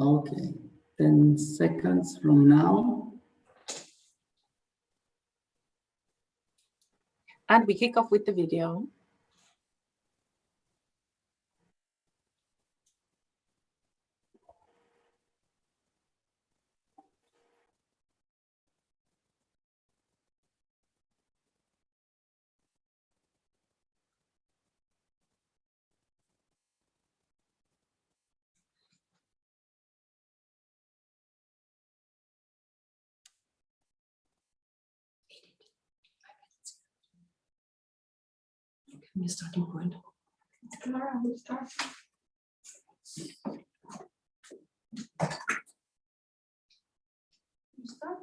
Okay, 10 seconds from now. And we kick off with the video. Your starting point. Clara will start. You start?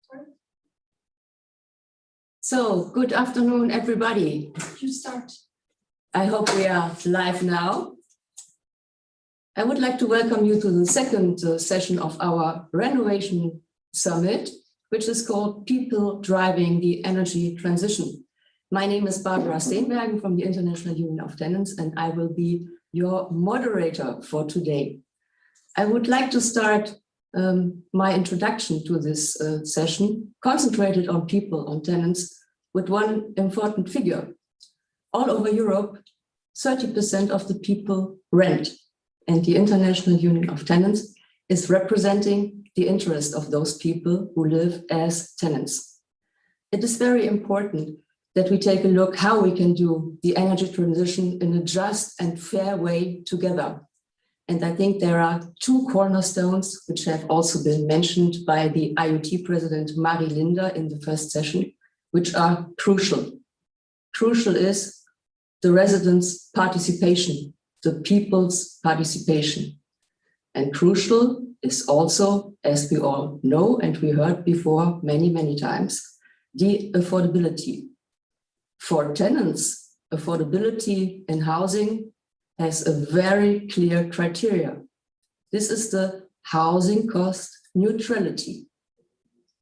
Sorry? So, good afternoon, everybody. You start. I hope we are live now. I would like to welcome you to the second session of our Renovation Summit, which is called People Driving the Energy Transition. My name is Barbara Steenbergen from the International Union of Tenants, and I will be your moderator for today. I would like to start my introduction to this session, concentrated on people, on tenants, with one important figure. All over Europe, 30% of the people rent, and the International Union of Tenants is representing the interest of those people who live as tenants. It is very important that we take a look how we can do the energy transition in a just and fair way together. And I think there are two cornerstones which have also been mentioned by the IoT president, Marie Linder, in the first session, which are crucial. Crucial is the residents' participation, the people's participation. And crucial is also, as we all know and we heard before many, many times, the affordability. For tenants, affordability in housing has a very clear criteria. This is the housing cost neutrality.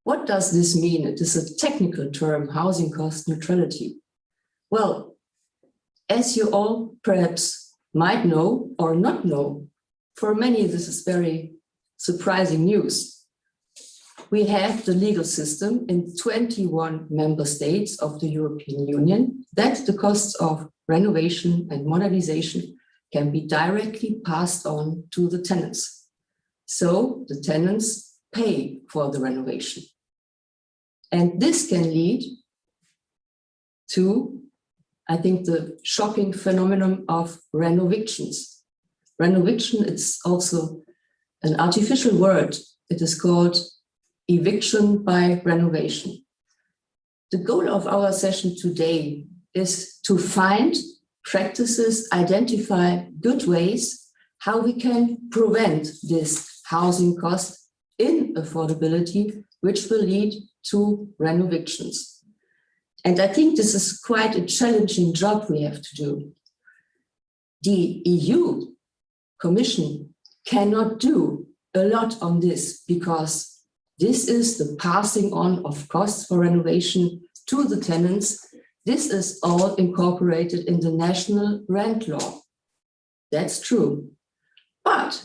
What does this mean? It is a technical term, housing cost neutrality. Well, as you all perhaps might know or not know, for many this is very surprising news. We have the legal system in 21 member states of the European Union that the costs of renovation and modernization can be directly passed on to the tenants. So the tenants pay for the renovation. And this can lead to, I think, the shocking phenomenon of renovictions. Renoviction, it's also an artificial word. It is called eviction by renovation. The goal of our session today is to find practices, identify good ways how we can prevent this housing cost inaffordability, which will lead to renovictions. And I think this is quite a challenging job we have to do. The EU Commission cannot do a lot on this because this is the passing on of costs for renovation to the tenants. This is all incorporated in the national rent law. That's true. But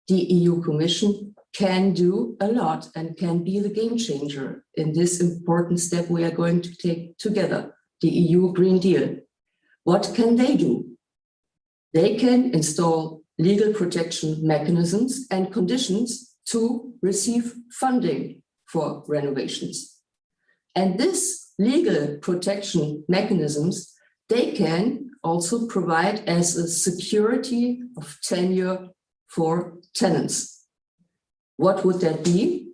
the EU Commission can do a lot and can be the game changer in this important step we are going to take together, the EU Green Deal. What can they do? They can install legal protection mechanisms and conditions to receive funding for renovations. And this legal protection mechanisms, they can also provide as a security of tenure for tenants. What would that be?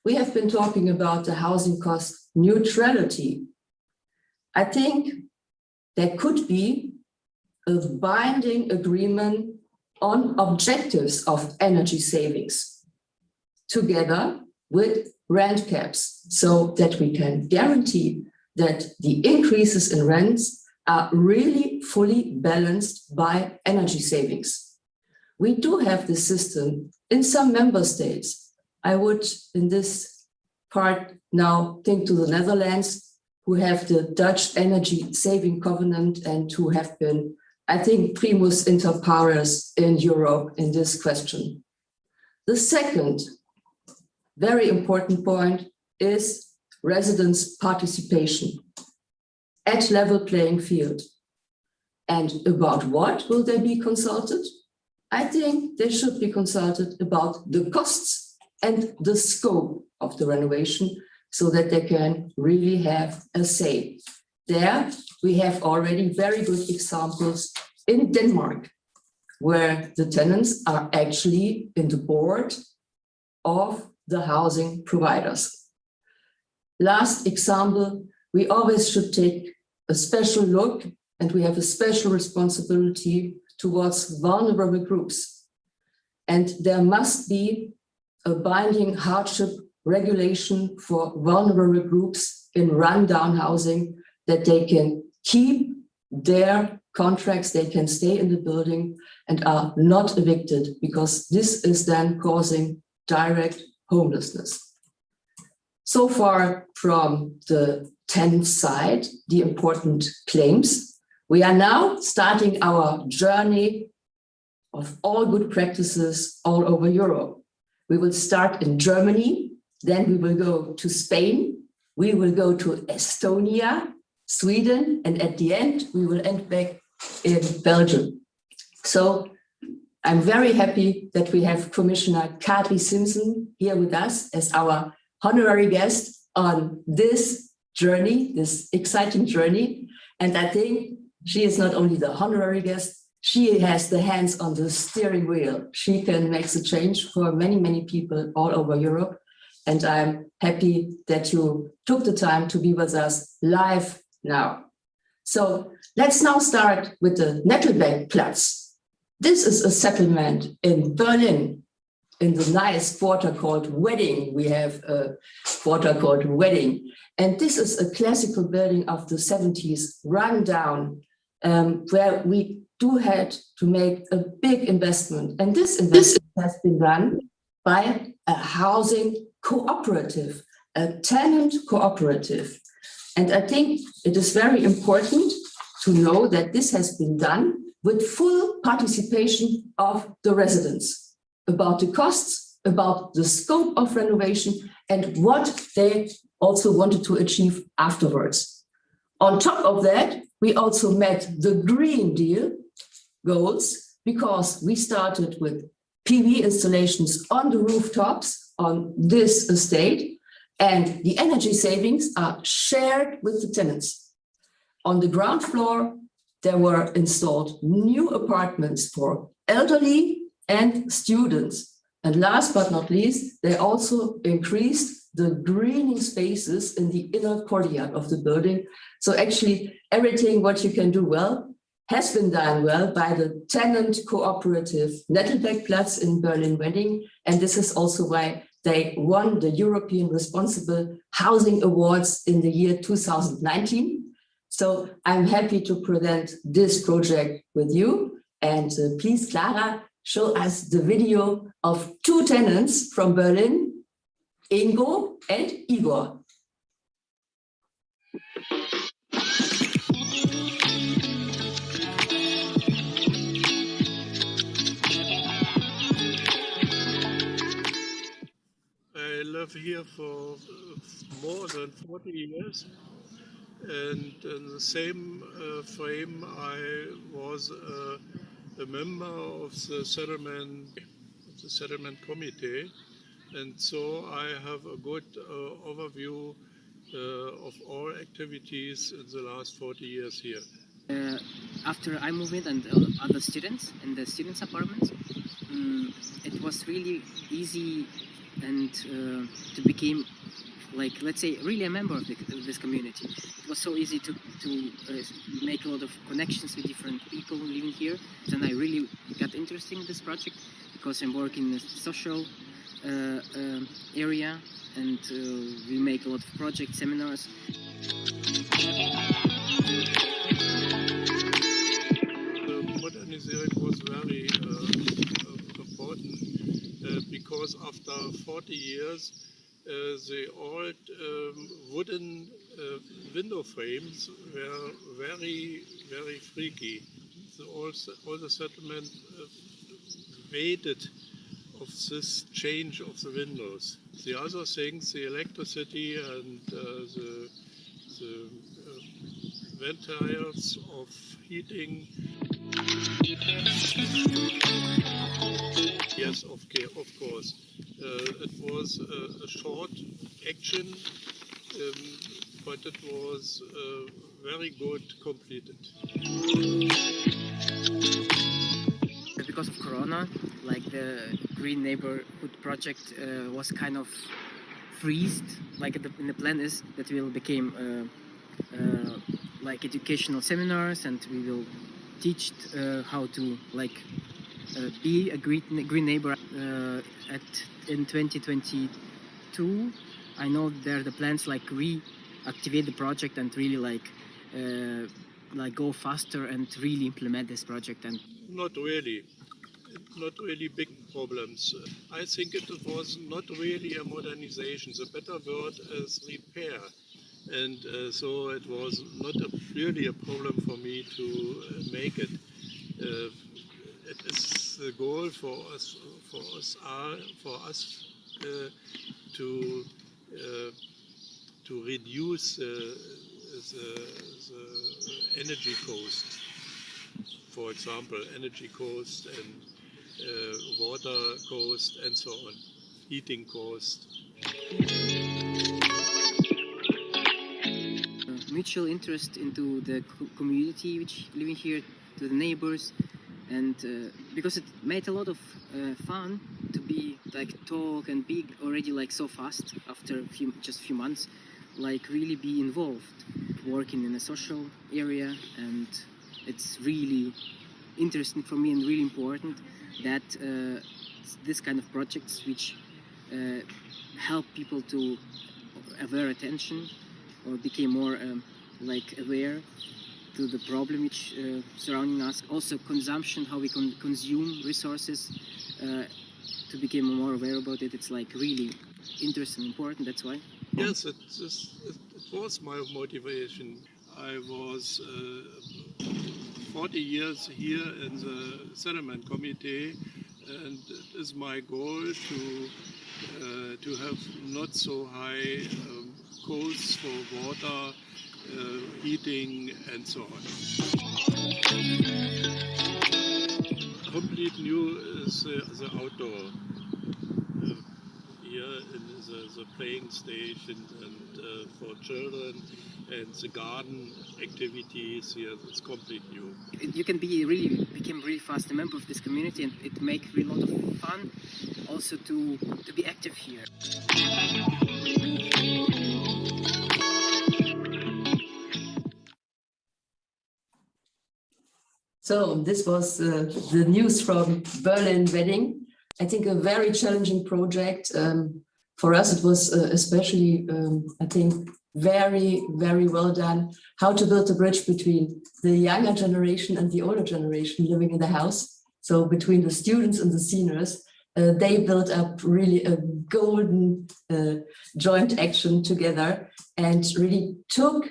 We have been talking about the housing cost neutrality. I think there could be a binding agreement on objectives of energy savings together with rent caps, so that we can guarantee that the increases in rents are really fully balanced by energy savings. We do have this system in some member states. I would, in this part, now think to the Netherlands, who have the Dutch energy saving covenant and who have been I think, primus inter pares in Europe in this question. The second very important point is residents' participation at level playing field. And about what will they be consulted? I think they should be consulted about the costs and the scope of the renovation so that they can really have a say. There we have already very good examples in Denmark, where the tenants are actually in the board of the housing providers. Last example, we always should take a special look, and we have a special responsibility towards vulnerable groups. And there must be a binding hardship regulation for vulnerable groups in rundown housing, that they can keep their contracts, they can stay in the building and are not evicted, because this is then causing direct homelessness. So far from the tenant side, the important claims. We are now starting our journey of all good practices all over Europe. We will start in Germany, then we will go to Spain, we will go to Estonia, Sweden, and at the end, we will end back in Belgium. So I'm very happy that we have Commissioner Kadri Simpson here with us as our honorary guest on this journey, this exciting journey. And I think she is not only the honorary guest, she has the hands on the steering wheel. She can make the change for many, many people all over Europe. And I'm happy that you took the time to be with us live now. So let's now start with the Nettelbergplatz. This is a settlement in Berlin, in the nice quarter called Wedding. We have a quarter called Wedding. And this is a classical building of the 70s, run down, where we had to make a big investment. And this investment has been done by a housing cooperative, a tenant cooperative. And I think it is very important to know that this has been done with full participation of the residents about the costs, about the scope of renovation, and what they also wanted to achieve afterwards. On top of that, we also met the Green Deal goals, because we started with PV installations on the rooftops on this estate, and the energy savings are shared with the tenants. On the ground floor, there were installed new apartments for elderly and students. And last but not least, they also increased the greening spaces in the inner courtyard of the building. So actually everything what you can do well has been done well by the tenant cooperative Nettelbergplatz in Berlin-Wedding. And this is also why they won the European Responsible Housing Awards in the year 2019. So I'm happy to present this project with you. And please, Clara, show us the video of two tenants from Berlin, Ingo and Igor. I live here for more than 40 years, and in the same frame I was a member of the settlement committee, and so I have a good overview of all activities in the last 40 years here. After I moved in and other students in the students' apartments, it was really easy and to become, like, let's say, really a member of this community. It was so easy to make a lot of connections with different people living here. Then I really got interested in this project because I'm working in a social area, and we make a lot of project seminars. The modernization was very important because after 40 years, the old wooden window frames were very, very freaky. all the settlement waited of this change of the windows. The other things, the electricity and the ventilators of heating. Yes, of course. It was a short action, but it was very good completed. Because of Corona, like the Green Neighborhood project was kind of freezed. Like in the plan is that we will become like educational seminars, and we will teach how to like be a green neighbor in 2022. I know there are the plans like reactivate the project and really like go faster and really implement this project. And not really big problems. I think it was not really a modernization. The better word is repair. And so it was not really a problem for me to make it. It is the goal for us to reduce the energy cost. For example, energy cost and water cost and so on, heating cost. Mutual interest into the community which living here, to the neighbors, and because it made a lot of fun to be like talk and be already like so fast after just few months, like really be involved, working in a social area. And it's really interesting for me and really important that this kind of projects which help people to aware attention or become more like aware to the problem which surrounding us. Also consumption, how we consume resources, to become more aware about it. It's like really interesting and important, that's why. Yes, it was my motivation. I was 40 years here in the settlement committee, and it is my goal to have not so high costs for water, heating and so on. Complete new is the outdoor. Here in the playing station and for children, and the garden activities here, it's complete new. You can become really fast a member of this community, and it makes a lot of fun also to be active here. So this was the news from Berlin Wedding. I think a very challenging project. For us, it was especially, I think, very, very well done. How to build a bridge between the younger generation and the older generation living in the house. So between the students and the seniors, they built up really a golden joint action together and really took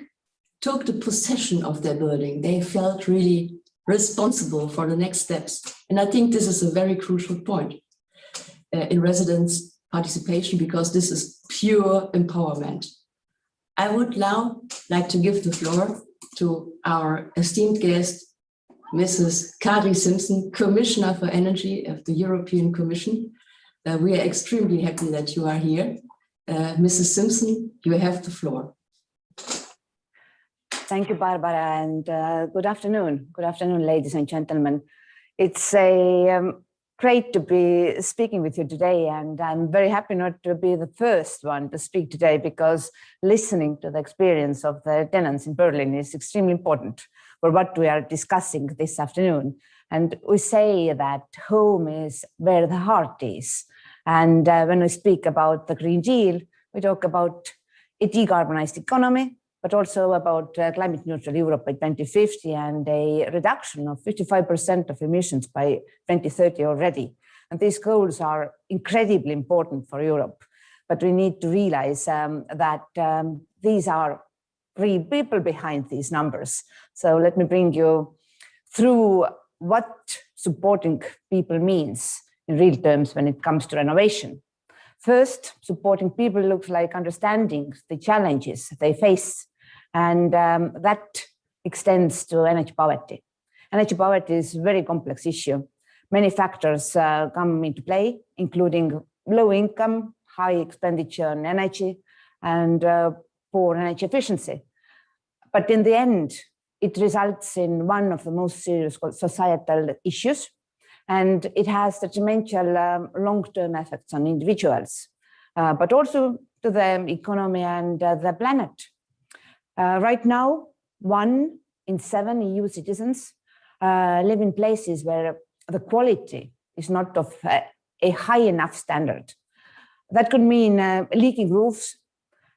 the possession of their building. They felt really responsible for the next steps. And I think this is a very crucial point in residents' participation, because this is pure empowerment. I would now like to give the floor to our esteemed guest, Mrs. Kadri Simpson, Commissioner for Energy of the European Commission. We are extremely happy that you are here. Mrs. Simpson, you have the floor. Thank you, Barbara, and good afternoon. Good afternoon, ladies and gentlemen. It's a great to be speaking with you today, and I'm very happy not to be the first one to speak today, because listening to the experience of the tenants in Berlin is extremely important for what we are discussing this afternoon. And we say that home is where the heart is. And when we speak about the Green Deal, we talk about a decarbonized economy, but also about climate neutral Europe by 2050 and a reduction of 55% of emissions by 2030 already. And these goals are incredibly important for Europe. But we need to realize that these are real people behind these numbers. So let me bring you through what supporting people means in real terms when it comes to renovation. First, supporting people looks like understanding the challenges they face, and that extends to energy poverty. Energy poverty is a very complex issue. Many factors come into play, including low income, high expenditure on energy, and poor energy efficiency. But in the end, it results in one of the most serious societal issues, and it has detrimental long-term effects on individuals, but also to the economy and the planet. Right now, 1 in 7 EU citizens live in places where the quality is not of a high enough standard. That could mean leaking roofs,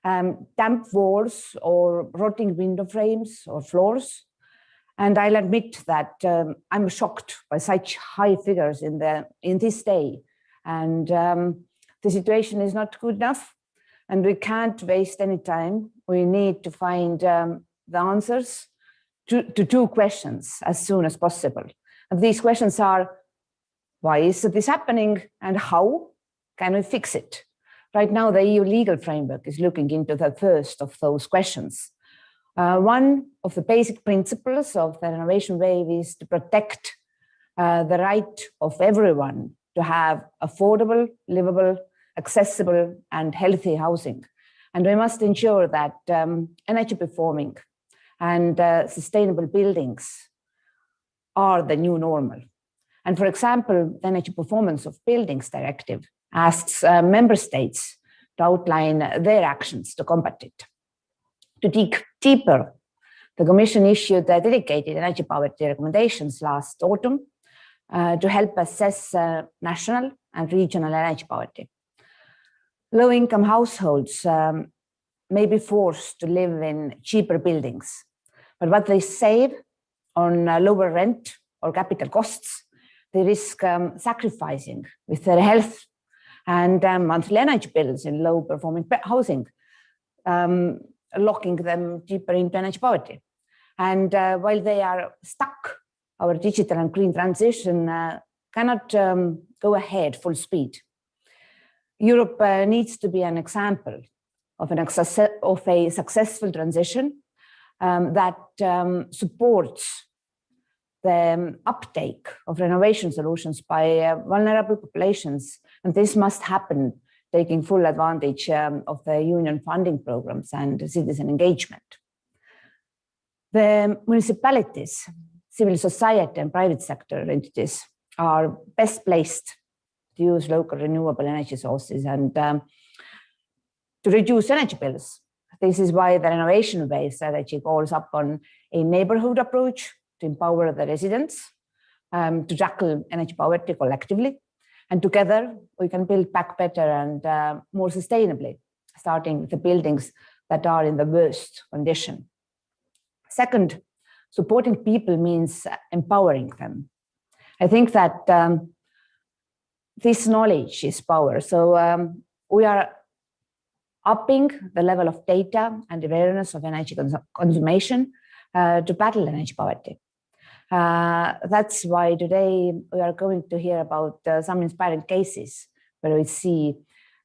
damp walls, or rotting window frames or floors. And I'll admit that I'm shocked by such high figures in this day. And the situation is not good enough, and we can't waste any time. We need to find the answers to 2 questions as soon as possible. And these questions are, why is this happening, and how can we fix it? Right now, the EU legal framework is looking into the first of those questions. One of the basic principles of the renovation wave is to protect the right of everyone to have affordable, livable, accessible, and healthy housing. And we must ensure that energy performing and sustainable buildings are the new normal. And for example, the Energy Performance of Buildings Directive asks member states to outline their actions to combat it. To dig deeper, the Commission issued the dedicated energy poverty recommendations last autumn to help assess national and regional energy poverty. Low-income households may be forced to live in cheaper buildings, but what they save on lower rent or capital costs, they risk sacrificing with their health and monthly energy bills in low-performing housing, locking them deeper into energy poverty. And while they are stuck, our digital and green transition cannot go ahead full speed. Europe needs to be an example of a successful transition that supports the uptake of renovation solutions by vulnerable populations. And this must happen taking full advantage of the union funding programs and citizen engagement. The municipalities, civil society, and private sector entities are best placed to use local renewable energy sources and to reduce energy bills. This is why the renovation wave strategy calls upon a neighborhood approach to empower the residents to tackle energy poverty collectively. And together we can build back better and more sustainably, starting with the buildings that are in the worst condition. Second, supporting people means empowering them. I think that this knowledge is power. So we are upping the level of data and awareness of energy consumption to battle energy poverty. That's why today we are going to hear about some inspiring cases where we see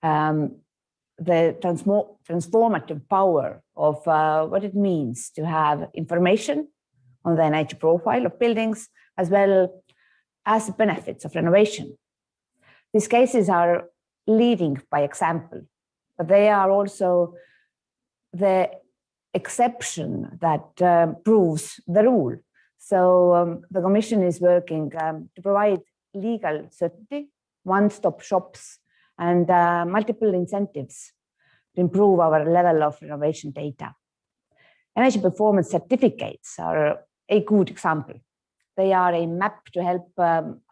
the transformative power of what it means to have information on the energy profile of buildings, as well as the benefits of renovation. These cases are leading by example, but they are also the exception that proves the rule. So the Commission is working to provide legal certainty, one-stop shops, and multiple incentives to improve our level of renovation data. Energy performance certificates are a good example. They are a map to help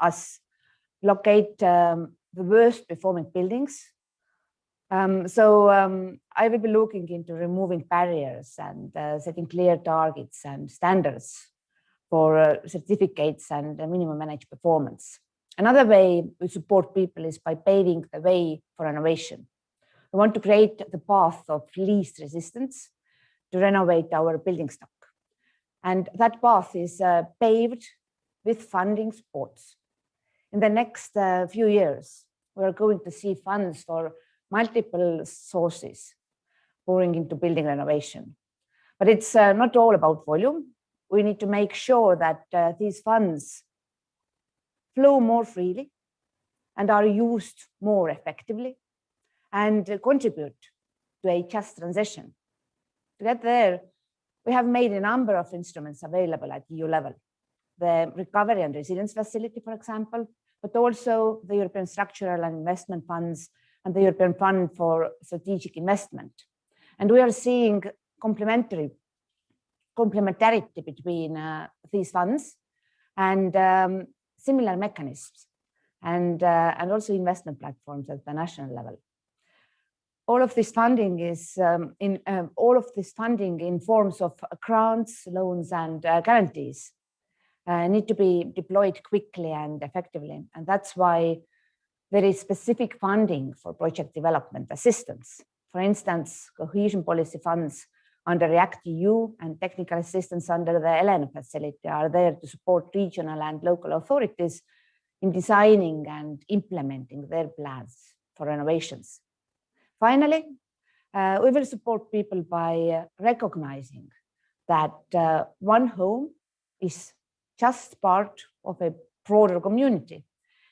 us locate the worst performing buildings. I will be looking into removing barriers and setting clear targets and standards for certificates and minimum energy performance. Another way we support people is by paving the way for renovation. We want to create the path of least resistance to renovate our building stock. And that path is paved with funding spots. In the next few years, we're going to see funds for multiple sources pouring into building renovation. But it's not all about volume. We need to make sure that these funds flow more freely and are used more effectively and contribute to a just transition. To get there, we have made a number of instruments available at EU level. The Recovery and Resilience Facility, for example, but also the European Structural and Investment Funds and the European Fund for Strategic Investment. And we are seeing complementarity between these funds and similar mechanisms and also investment platforms at the national level. All of this funding is in forms of grants, loans, and guarantees need to be deployed quickly and effectively, and that's why there is specific funding for project development assistance. For instance, cohesion policy funds under REACT-EU and technical assistance under the ELEN facility are there to support regional and local authorities in designing and implementing their plans for renovations. Finally, we will support people by recognizing that one home is just part of a broader community.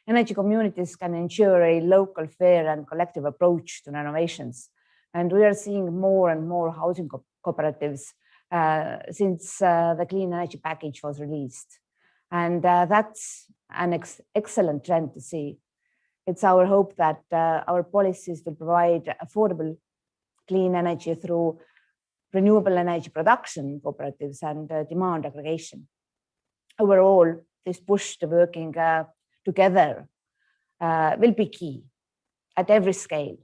Energy communities can ensure a local, fair, and collective approach to renovations. And we are seeing more and more housing cooperatives since the clean energy package was released. And that's an excellent trend to see. It's our hope that our policies will provide affordable clean energy through renewable energy production cooperatives and demand aggregation. Overall, this push to working together will be key at every scale.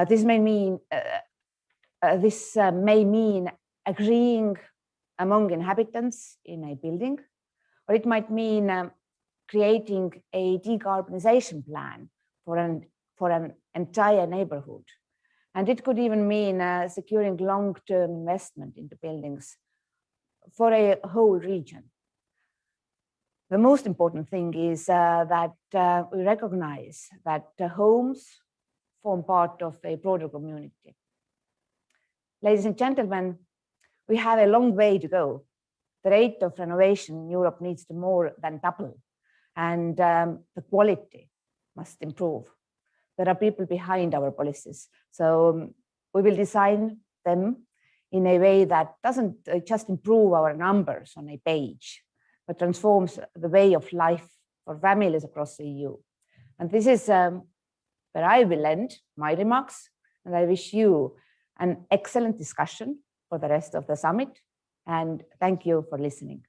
This may mean agreeing among inhabitants in a building, or it might mean creating a decarbonization plan for an entire neighborhood. And it could even mean securing long-term investment into buildings for a whole region. The most important thing is that we recognize that homes form part of a broader community. Ladies and gentlemen, we have a long way to go. The rate of renovation in Europe needs to more than double, and the quality must improve. There are people behind our policies, so we will design them in a way that doesn't just improve our numbers on a page, but transforms the way of life for families across the EU. And this is where I will end my remarks, and I wish you an excellent discussion for the rest of the summit, and thank you for listening.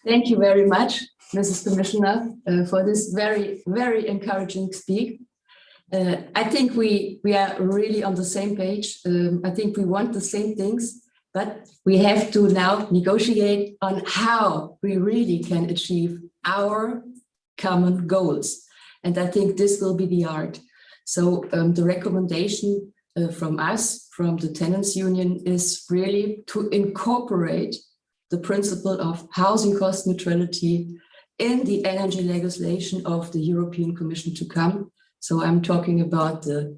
Thank you very much, Mrs. Commissioner, for this very, very encouraging speak. I think we are really on the same page. I think we want the same things, but we have to now negotiate on how we really can achieve our common goals. And I think this will be the art. So the recommendation from us, from the Tenants Union, is really to incorporate the principle of housing cost neutrality in the energy legislation of the European Commission to come. So I'm talking about the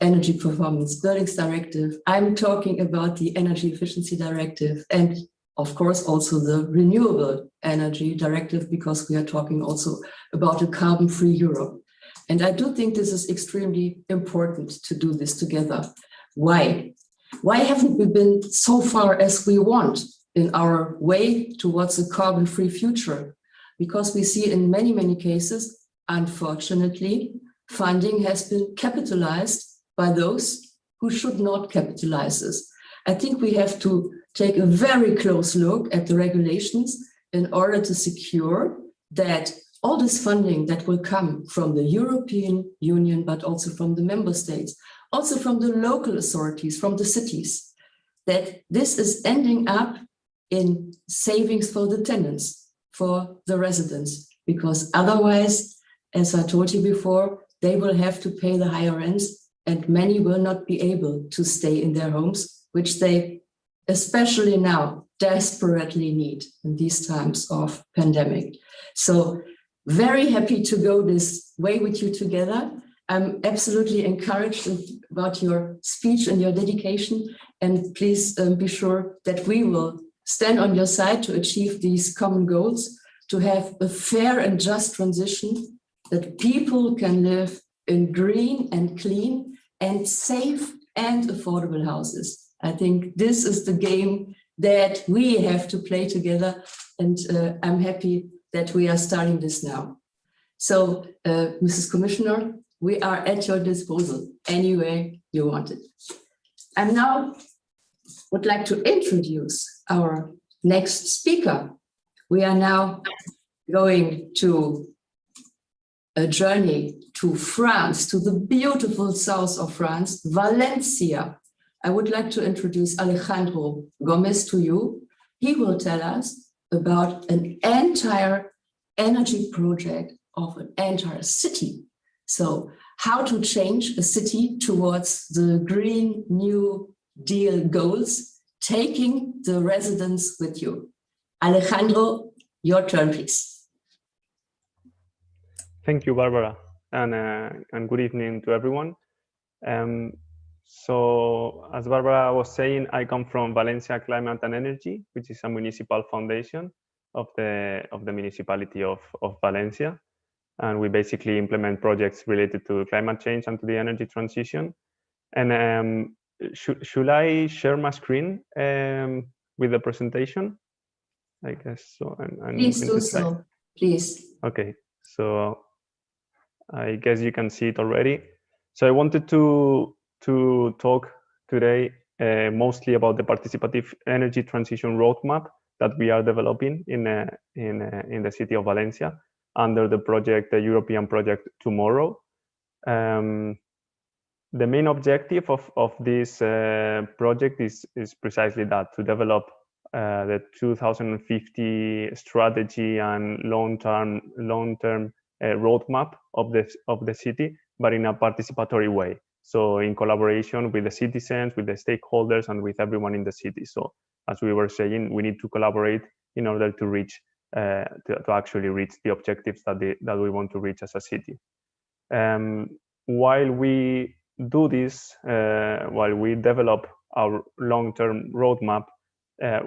Energy Performance Buildings Directive. I'm talking about the Energy Efficiency Directive, and of course also the Renewable Energy Directive, because we are talking also about a carbon-free Europe. And I do think this is extremely important to do this together. Why? Why haven't we been so far as we want in our way towards a carbon-free future? Because we see in many, many cases, unfortunately, funding has been capitalized by those who should not capitalize this. I think we have to take a very close look at the regulations in order to secure that all this funding that will come from the European Union, but also from the member states, also from the local authorities, from the cities, that this is ending up in savings for the tenants, for the residents, because otherwise, as I told you before, they will have to pay the higher rents, and many will not be able to stay in their homes, which they especially now, desperately need in these times of pandemic. So very happy to go this way with you together. I'm absolutely encouraged about your speech and your dedication. And please be sure that we will stand on your side to achieve these common goals, to have a fair and just transition, that people can live in green and clean and safe and affordable houses. I think this is the game that we have to play together. And I'm happy that we are starting this now. So, Mrs. Commissioner, we are at your disposal any way you want it. And now would like to introduce our next speaker. We are now going to a journey to France, to the beautiful south of France, Valencia. I would like to introduce Alejandro Gomez to you. He will tell us about an entire energy project of an entire city. So how to change a city towards the Green New Deal goals, taking the residents with you. Alejandro, your turn, please. Thank you, Barbara, and good evening to everyone. So, as Barbara was saying, I come from Valencia Climate and Energy, which is a municipal foundation of the municipality of Valencia, and we basically implement projects related to climate change and to the energy transition. And should I share my screen with the presentation? I guess so. Please do so, please. Okay, so I guess you can see it already. So I wanted to talk today mostly about the participative energy transition roadmap that we are developing in the city of Valencia under the project, the European project Tomorrow. The main objective of this project is precisely that, to develop the 2050 strategy and long-term roadmap of the city, but in a participatory way. So in collaboration with the citizens, with the stakeholders, and with everyone in the city. So as we were saying, we need to collaborate in order to reach to actually reach the objectives that we want to reach as a city. While we do this, while we develop our long-term roadmap,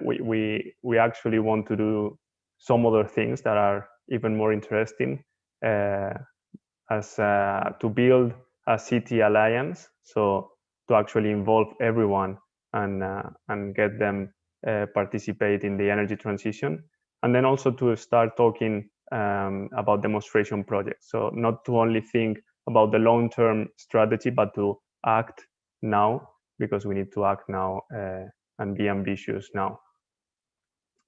we actually want to do some other things that are even more interesting, as to build a city alliance, so to actually involve everyone and get them participate in the energy transition, and then also to start talking about demonstration projects. So not to only think about the long-term strategy, but to act now, because we need to act now and be ambitious now.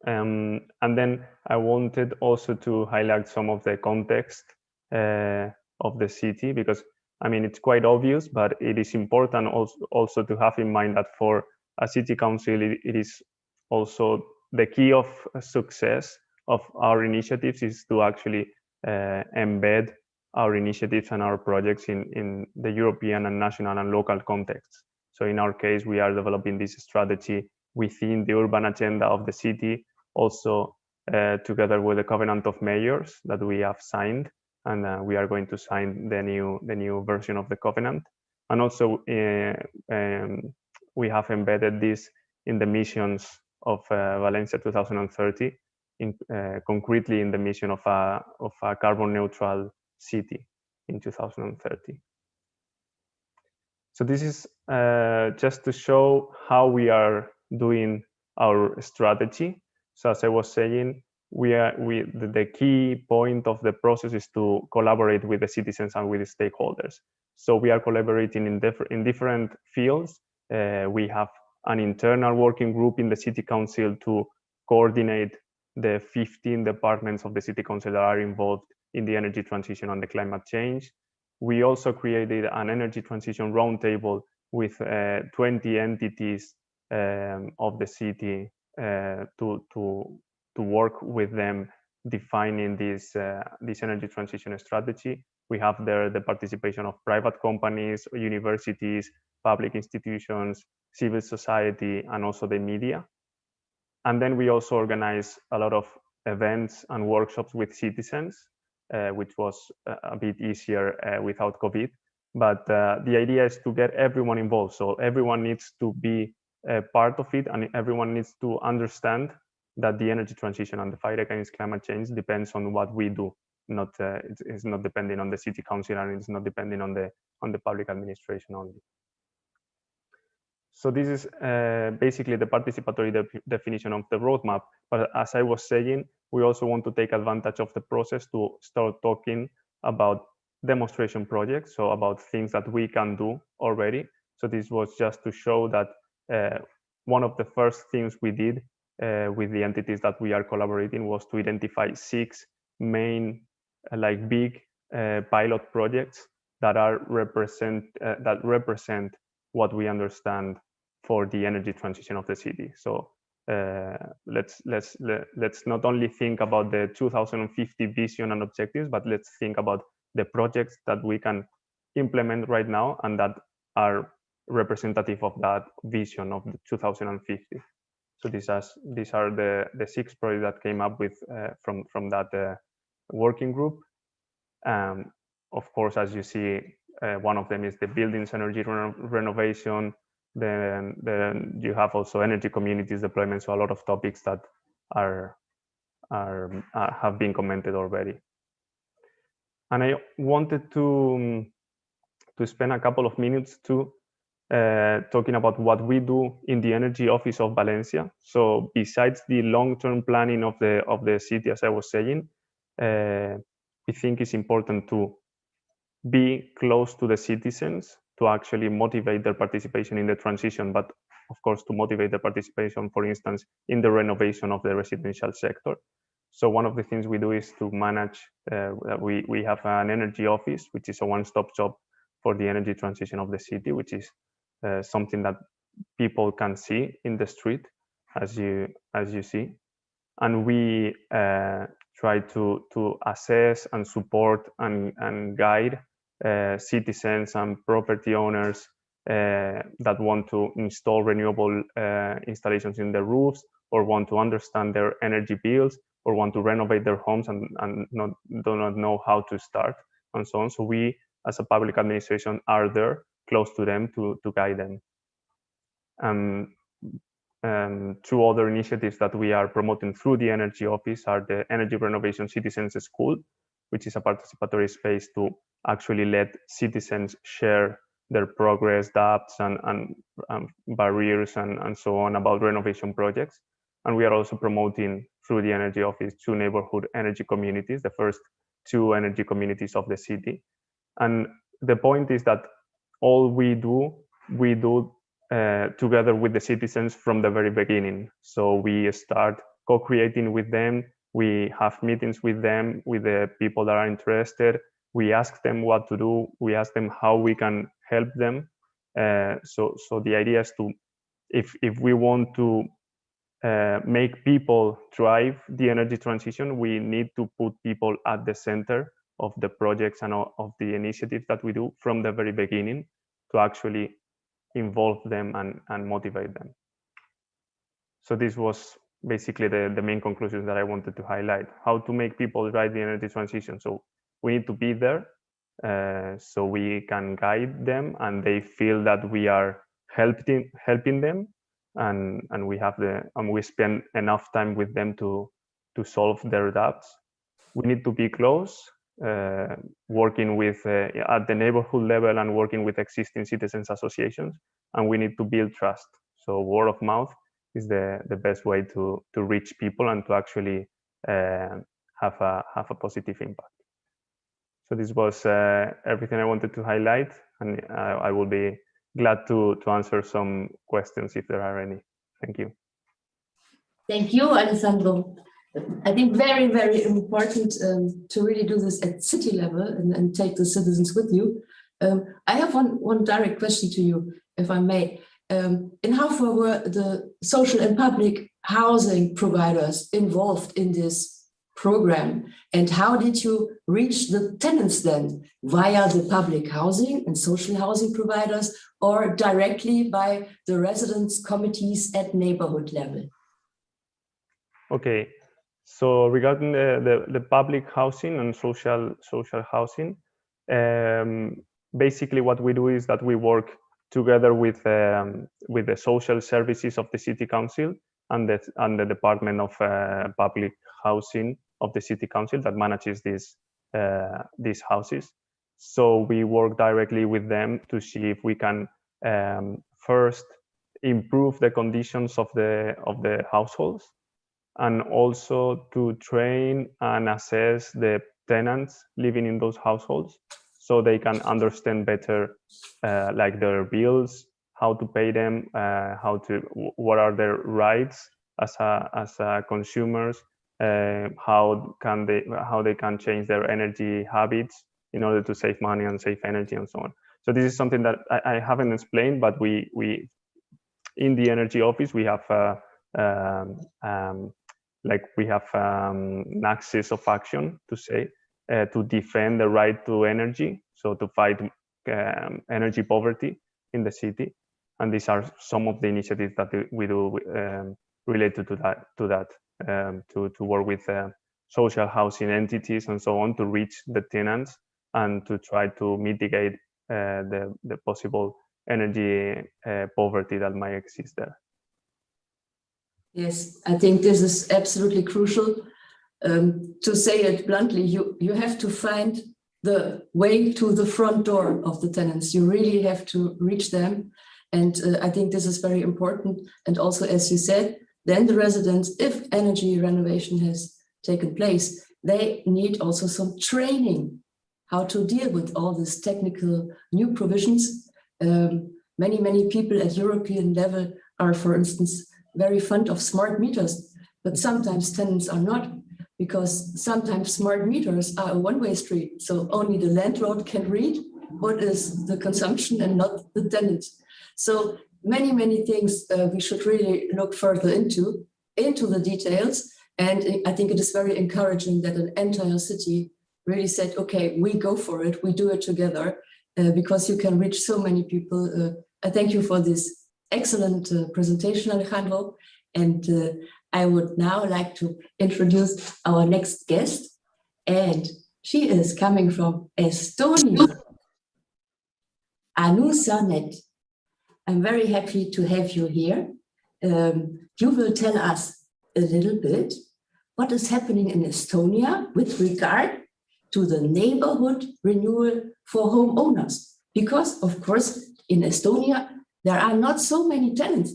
And then I wanted also to highlight some of the context of the city, because I mean, it's quite obvious, but it is important also to have in mind that for a city council, it is also the key of success of our initiatives is to actually embed our initiatives and our projects in the European and national and local contexts. So in our case, we are developing this strategy within the urban agenda of the city, also together with the Covenant of Mayors that we have signed, and we are going to sign the new version of the Covenant. And also we have embedded this in the missions of Valencia 2030, concretely in the mission of a carbon neutral city in 2030. So this is just to show how we are doing our strategy. So as I was saying, the key point of the process is to collaborate with the citizens and with the stakeholders. So we are collaborating in different fields. We have an internal working group in the city council to coordinate the 15 departments of the city council that are involved in the energy transition and the climate change. We also created an energy transition roundtable with 20 entities of the city to work with them defining this energy transition strategy. We have there the participation of private companies, universities, public institutions, civil society, and also the media. And then we also organize a lot of events and workshops with citizens, which was a bit easier without COVID. But the idea is to get everyone involved. So everyone needs to be part of it, and everyone needs to understand that the energy transition and the fight against climate change depends on what we do. It's not depending on the city council, and it's not depending on the public administration only. So this is basically the participatory definition of the roadmap. But as I was saying, we also want to take advantage of the process to start talking about demonstration projects, so about things that we can do already. So this was just to show that one of the first things we did with the entities that we are collaborating was to identify 6 main big pilot projects that represent what we understand for the energy transition of the city. So let's not only think about the 2050 vision and objectives, but let's think about the projects that we can implement right now and that are representative of that vision of the 2050. So these are the 6 projects that came up with from that working group. Of course, as you see, one of them is the buildings energy renovation. Then you have also energy communities deployment. So a lot of topics that have been commented already. And I wanted to spend a couple of minutes to talking about what we do in the Energy Office of Valencia. So besides the long-term planning of the city, as I was saying, we think it's important to be close to the citizens to actually motivate their participation in the transition, but of course to motivate the participation, for instance, in the renovation of the residential sector. So one of the things we do is to manage, we have an energy office, which is a one-stop shop for the energy transition of the city, which is something that people can see in the street, as you see. And we try to assess and support and guide citizens and property owners that want to install renewable installations in their roofs, or want to understand their energy bills, or want to renovate their homes and do not know how to start, and so on. So we, as a public administration, are there close to them to guide them. 2 other initiatives that we are promoting through the Energy Office are the Energy Renovation Citizens School, which is a participatory space to actually let citizens share their progress, doubts, and barriers, and so on about renovation projects. And we are also promoting through the Energy Office 2 neighborhood energy communities, the first 2 energy communities of the city. And the point is that all we do together with the citizens from the very beginning. So we start co-creating with them. We have meetings with them, with the people that are interested. We ask them what to do. We ask them how we can help them. So the idea is to, if we want to make people drive the energy transition, we need to put people at the center of the projects and of the initiatives that we do from the very beginning, to actually involve them and motivate them. So this was basically the main conclusions that I wanted to highlight. How to make people drive the energy transition. So we need to be there so we can guide them and they feel that we are helping them, and we spend enough time with them to solve their doubts. We need to be close, working with at the neighborhood level and working with existing citizens associations, and we need to build trust. So word of mouth is the best way to reach people and to actually have a positive impact. So this was everything I wanted to highlight, and I will be glad to answer some questions if there are any. Thank you. Thank you, Alessandro. I think very, very important to really do this at city level and take the citizens with you. I have one direct question to you, if I may. In how far were the social and public housing providers involved in this program. And how did you reach the tenants then? Via the public housing and social housing providers, or directly by the residents' committees at neighborhood level? Okay, so regarding the public housing and social housing, basically what we do is that we work together with the social services of the city council and the department of public housing of the city council that manages these houses. So we work directly with them to see if we can first improve the conditions of the households, and also to train and assess the tenants living in those households so they can understand better like their bills, how to pay them, what are their rights as consumers, how they can change their energy habits in order to save money and save energy and so on. So this is something that I haven't explained, but we in the energy office we have an axis of action to say to defend the right to energy, so to fight energy poverty in the city. And these are some of the initiatives that we do related to that, to work with social housing entities and so on to reach the tenants and to try to mitigate the possible energy poverty that might exist there. Yes, I think this is absolutely crucial. To say it bluntly, you have to find the way to the front door of the tenants. You really have to reach them. And I think this is very important. And also, as you said, then the residents, if energy renovation has taken place, they need also some training how to deal with all these technical new provisions. Many people at European level are, for instance, very fond of smart meters, but sometimes tenants are not, because sometimes smart meters are a one-way street. So only the landlord can read what is the consumption and not the tenant. So many things we should really look further into the details. And I think it is very encouraging that an entire city really said, okay, we go for it, we do it together, because you can reach so many people. I thank you for this excellent presentation, Alejandro. And I would now like to introduce our next guest. And she is coming from Estonia, Anu Sarnet. I'm very happy to have you here. You will tell us a little bit what is happening in Estonia with regard to the neighborhood renewal for homeowners. Because, of course, in Estonia, there are not so many tenants,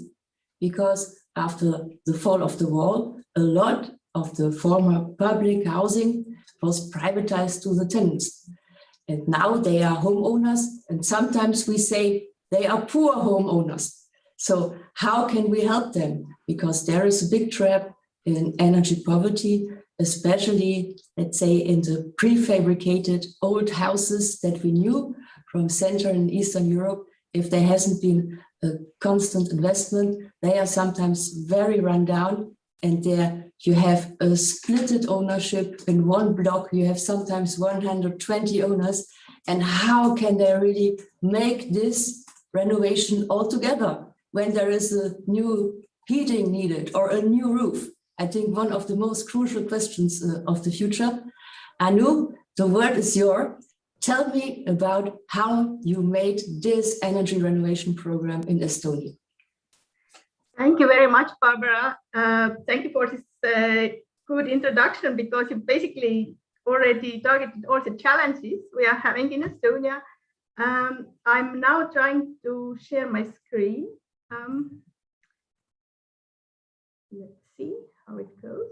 because after the fall of the wall, a lot of the former public housing was privatized to the tenants. And now they are homeowners, and sometimes we say they are poor homeowners. So how can we help them? Because there is a big trap in energy poverty, especially, let's say, in the prefabricated old houses that we knew from Central and Eastern Europe. If there hasn't been a constant investment, they are sometimes very run down, and there you have a splitted ownership in one block. You have sometimes 120 owners. And how can they really make this renovation all together when there is a new heating needed or a new roof? I think one of the most crucial questions of the future. Anu, the word is yours. Tell me about how you made this energy renovation program in Estonia. Thank you very much, Barbara. Thank you for this good introduction, because you basically already targeted all the challenges we are having in Estonia. I'm now trying to share my screen. Let's see how it goes.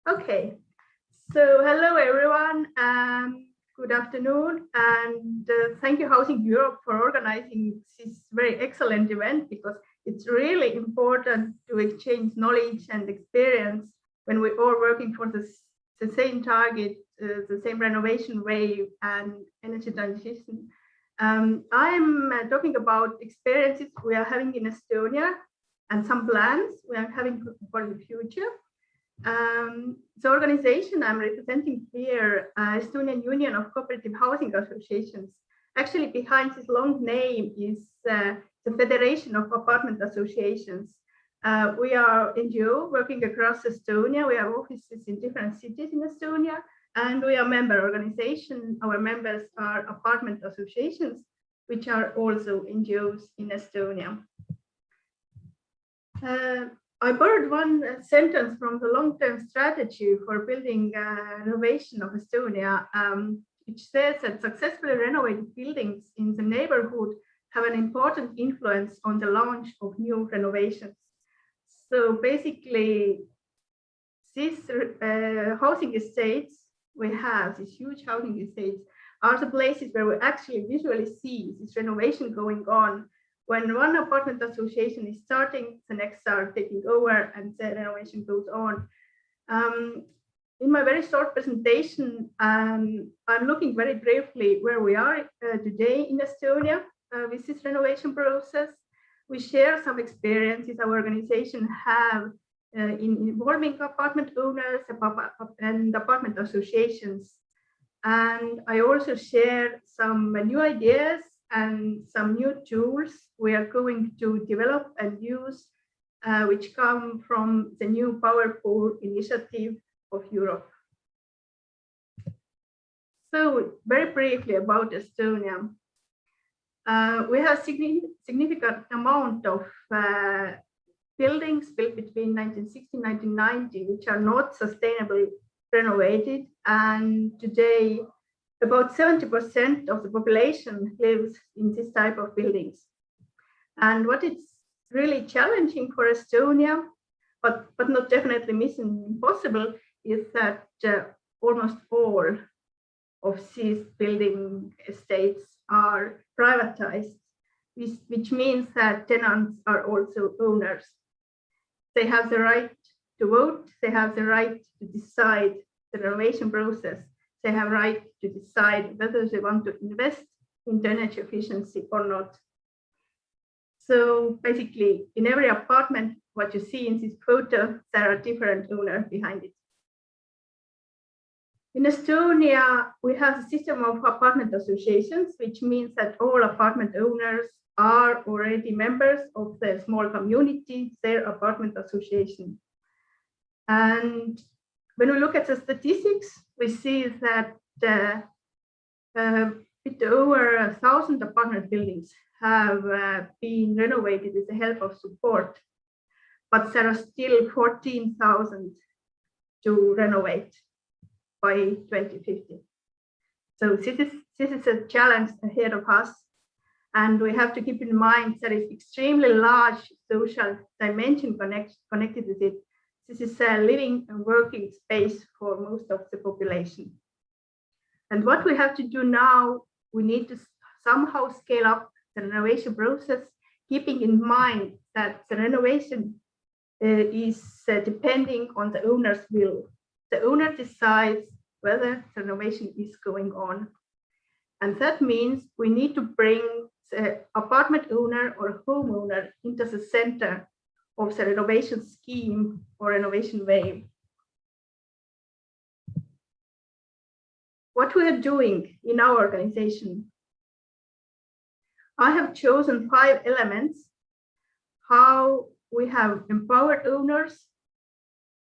Okay, so hello everyone. Good afternoon, and thank you Housing Europe for organizing this very excellent event, because it's really important to exchange knowledge and experience when we're all working for the same target, the same renovation wave and energy transition. I'm talking about experiences we are having in Estonia and some plans we are having for the future. The organization I'm representing here, Estonian Union of Cooperative Housing Associations, actually behind this long name is the Federation of Apartment Associations. We are NGO working across Estonia. We have offices in different cities in Estonia, and we are member organization. Our members are apartment associations, which are also NGOs in Estonia. I borrowed one sentence from the long-term strategy for building renovation of Estonia, which says that successfully renovated buildings in the neighborhood have an important influence on the launch of new renovations. So basically, these housing estates we have, these huge housing estates, are the places where we actually visually see this renovation going on. When one apartment association is starting, the next are taking over and the renovation goes on. In my very short presentation, I'm looking very briefly where we are today in Estonia with this renovation process. We share some experiences our organization have in involving apartment owners and apartment associations. And I also share some new ideas and some new tools we are going to develop and use, which come from the new Power Pool initiative of Europe. So very briefly about Estonia. We have significant amount of buildings built between 1960 and 1990, which are not sustainably renovated. And today, about 70% of the population lives in this type of buildings. And what is really challenging for Estonia, but not definitely mission impossible, is that almost all of these building estates are privatized, which means that tenants are also owners. They have the right to vote, they have the right to decide the renovation process, they have right to decide whether they want to invest in energy efficiency or not. So basically, in every apartment, what you see in this photo, there are different owners behind it. In Estonia, we have a system of apartment associations, which means that all apartment owners are already members of the small community, their apartment association. And when we look at the statistics, we see that bit over 1,000 apartment buildings have been renovated with the help of support, but there are still 14,000 to renovate by 2050. So this is a challenge ahead of us. And we have to keep in mind there is extremely large social dimension connected with it. This is a living and working space for most of the population. And what we have to do now, we need to somehow scale up the renovation process, keeping in mind that the renovation is depending on the owner's will. The owner decides whether the renovation is going on. And that means we need to bring the apartment owner or homeowner into the center of the renovation scheme or renovation wave. What we are doing in our organization, I have chosen 5 elements how we have empowered owners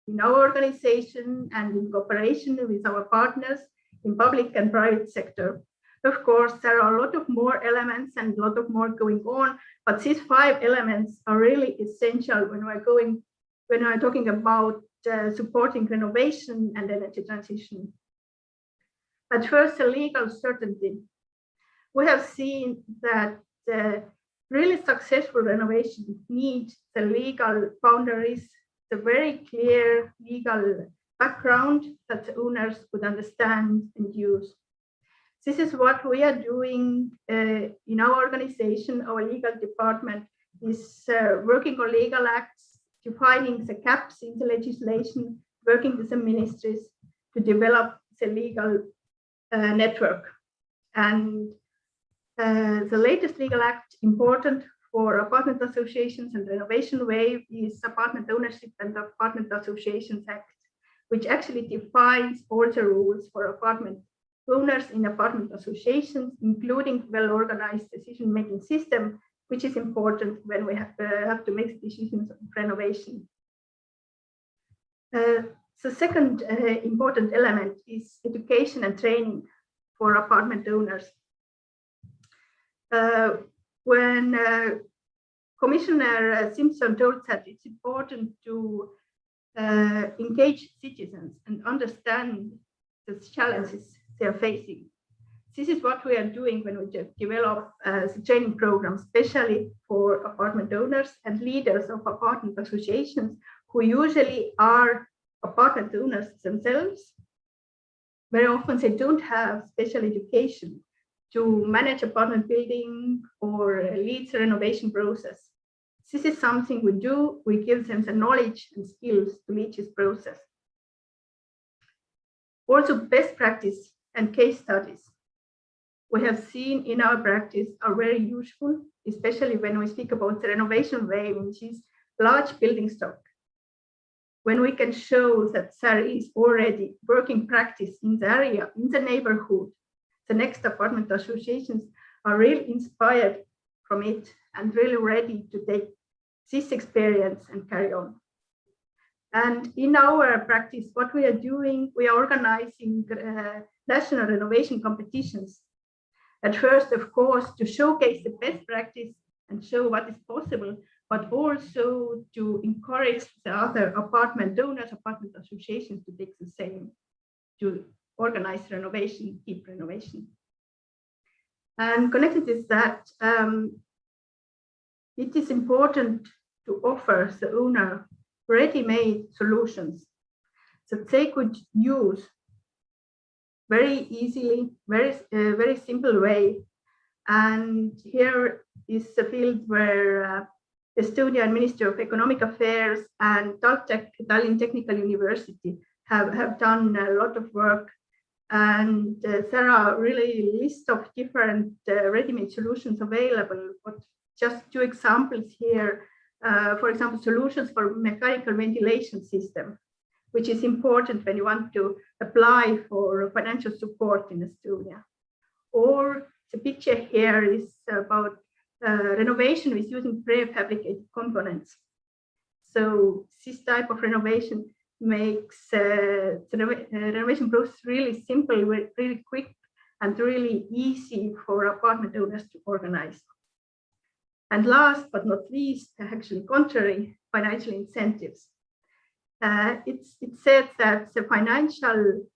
in our organization and in cooperation with our partners in public and private sector. Of course, there are a lot of more elements and a lot of more going on, but these 5 elements are really essential when we're talking about supporting renovation and energy transition. At first, the legal certainty. We have seen that really successful renovation needs the legal boundaries, the very clear legal background that the owners could understand and use. This is what we are doing in our organization. Our legal department is working on legal acts, defining the gaps in the legislation, working with the ministries to develop the legal network. And the latest legal act important for apartment associations and renovation wave is Apartment Ownership and Apartment Associations Act which actually defines all the rules for apartment owners in apartment associations, including well-organized decision-making system, which is important when we have to make decisions on renovation. The second important element is education and training for apartment owners. When Commissioner Simpson told that it's important to engage citizens and understand the challenges they are facing. This is what we are doing when we develop the training program, especially for apartment owners and leaders of apartment associations, who usually are apartment owners themselves. Very often they don't have special education to manage apartment building or lead the renovation process. This is something we do. We give them the knowledge and skills to lead this process. Also, best practice and case studies we have seen in our practice are very useful, especially when we speak about the renovation wave, which is large building stock. When we can show that there is already working practice in the area, in the neighborhood, the next apartment associations are really inspired from it and really ready to take this experience and carry on. And in our practice, what we are doing, we are organizing national renovation competitions. At first, of course, to showcase the best practice and show what is possible, but also to encourage the other apartment owners, apartment associations to take the same, to organize renovation, keep renovation. And connected with that, it is important to offer the owner ready-made solutions that they could use very easily, very simple way. And here is the field where Estonian Ministry of Economic Affairs and Tallinn Technical University have done a lot of work. And there are really a list of different ready-made solutions available. But just two examples here. For example, solutions for mechanical ventilation system, which is important when you want to apply for financial support in Estonia. Or the picture here is about renovation with using prefabricated components. So this type of renovation makes the renovation process really simple, really quick, and really easy for apartment owners to organize. And last but not least, actually contrary, financial incentives. It's said that the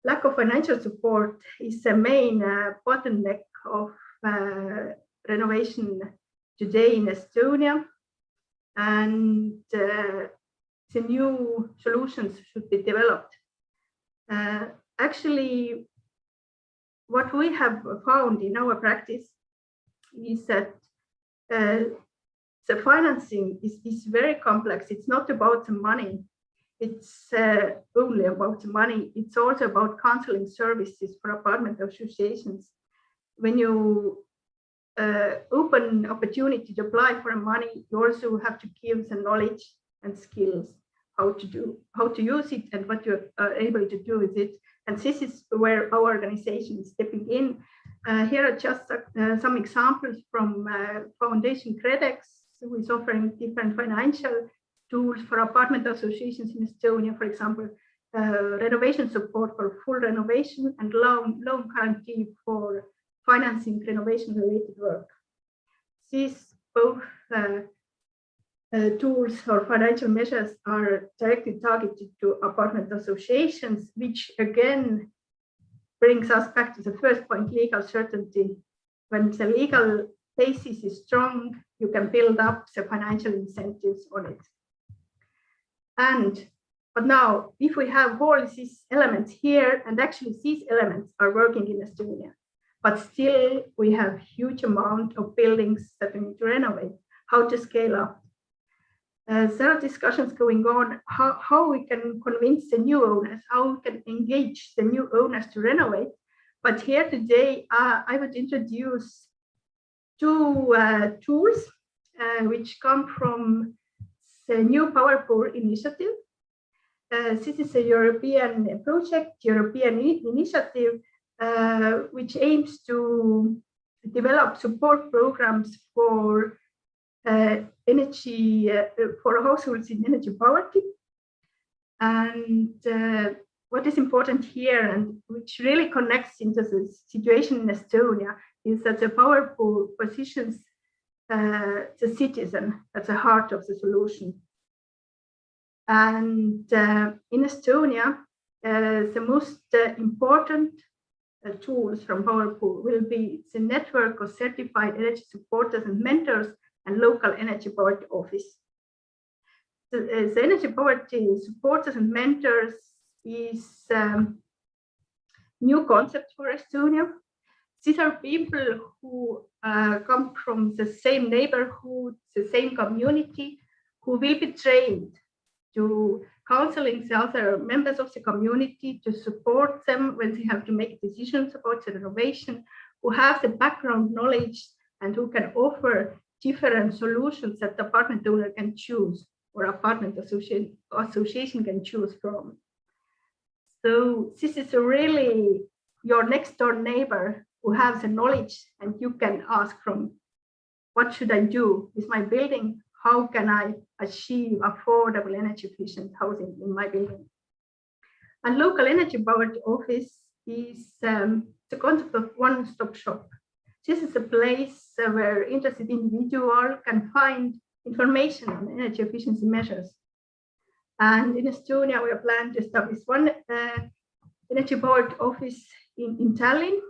lack of financial support is the main bottleneck of renovation today in Estonia, and the new solutions should be developed. Actually, what we have found in our practice is that the financing is very complex. It's not about the money. It's only about the money. It's also about counseling services for apartment associations. When you open opportunity to apply for money, you also have to give the knowledge and skills how to use it and what you are able to do with it. And this is where our organization is stepping in. Here are just some examples from Foundation Credex, who is offering different financial tools for apartment associations in Estonia, for example, renovation support for full renovation and loan guarantee for financing renovation-related work. These both tools or financial measures are directly targeted to apartment associations, which again brings us back to the first point, legal certainty. When the legal basis is strong, you can build up the financial incentives on it. But now, if we have all these elements here, and actually these elements are working in Estonia, but still we have huge amount of buildings that we need to renovate, how to scale up. There are discussions going on how we can convince the new owners, how we can engage the new owners to renovate. But here today, I would introduce two tools which come from the new Power Pool initiative. this is a European project, European initiative, which aims to develop support programs for energy for households in energy poverty. And what is important here, and which really connects into the situation in Estonia, is that the power pool positions the citizen at the heart of the solution. And in Estonia, the most important tools from power pool will be the network of certified energy supporters and mentors and local energy poverty office. The energy poverty supporters and mentors is new concept for Estonia. These are people who come from the same neighborhood, the same community, who will be trained to counseling the other members of the community, to support them when they have to make decisions about the renovation, who have the background knowledge and who can offer different solutions that the apartment owner can choose or apartment association can choose from. So this is really your next door neighbor who has the knowledge, and you can ask from, what should I do with my building? How can I achieve affordable energy efficient housing in my building? And local energy poverty office is the concept of one-stop shop. This is a place where interested individuals can find information on energy efficiency measures. And in Estonia, we are planning to establish one energy poverty office in Tallinn.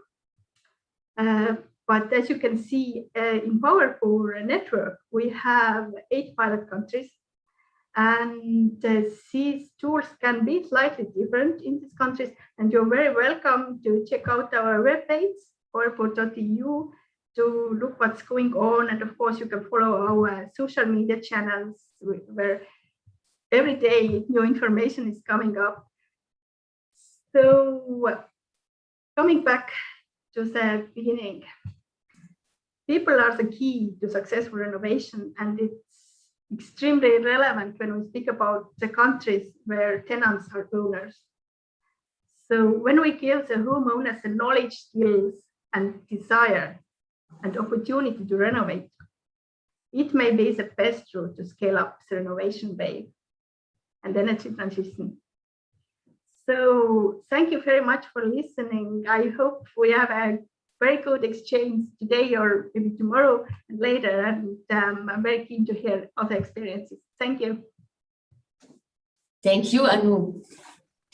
But as you can see in PowerPool network, we have 8 pilot countries, and these tools can be slightly different in these countries. And you're very welcome to check out our webpage, powerpool.eu, to look what's going on. And of course, you can follow our social media channels where every day new information is coming up. So coming back to the beginning, people are the key to successful renovation, and it's extremely relevant when we speak about the countries where tenants are owners. So when we give the homeowners the knowledge, skills, and desire and opportunity to renovate, it may be the best route to scale up the renovation wave and energy transition. So thank you very much for listening. I hope we have a very good exchange today or maybe tomorrow and later. And I'm very keen to hear other experiences. Thank you. Thank you, Anu.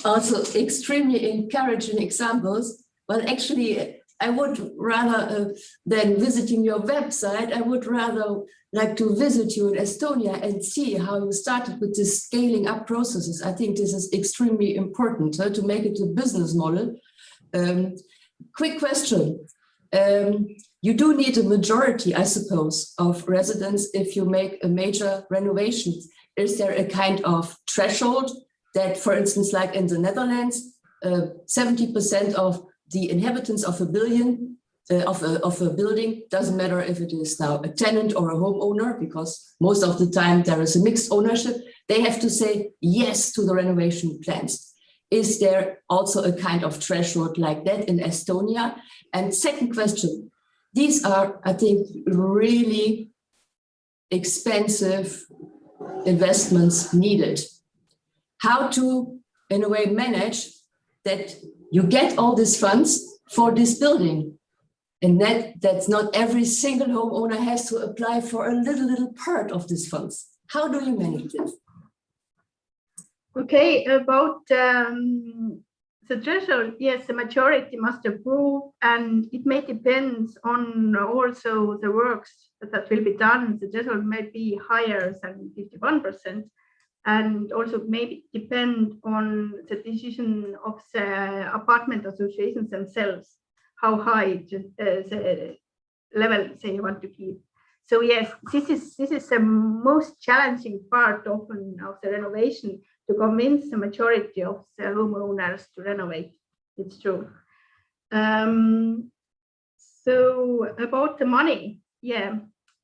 Also extremely encouraging examples. Well, actually, I would rather than visiting your website, I would rather like to visit you in Estonia and see how you started with this scaling up processes. I think this is extremely important to make it a business model. Quick question. You do need a majority, I suppose, of residents if you make a major renovation. Is there a kind of threshold that, for instance, like in the Netherlands, 70% of the inhabitants of a building, doesn't matter if it is now a tenant or a homeowner, because most of the time there is a mixed ownership, they have to say yes to the renovation plans. Is there also a kind of threshold like that in Estonia? And second question, these are, I think, really expensive investments needed. How to, in a way, manage that you get all these funds for this building, and that's not every single homeowner has to apply for a little part of these funds. How do you manage it? Okay, about the threshold, yes, the majority must approve, and it may depend on also the works that will be done. The threshold may be higher than 51%, and also maybe depend on the decision of the apartment associations themselves, how high the level they want to keep. So yes, this is the most challenging part often of the renovation, to convince the majority of the homeowners to renovate. It's true. So about the money, yeah.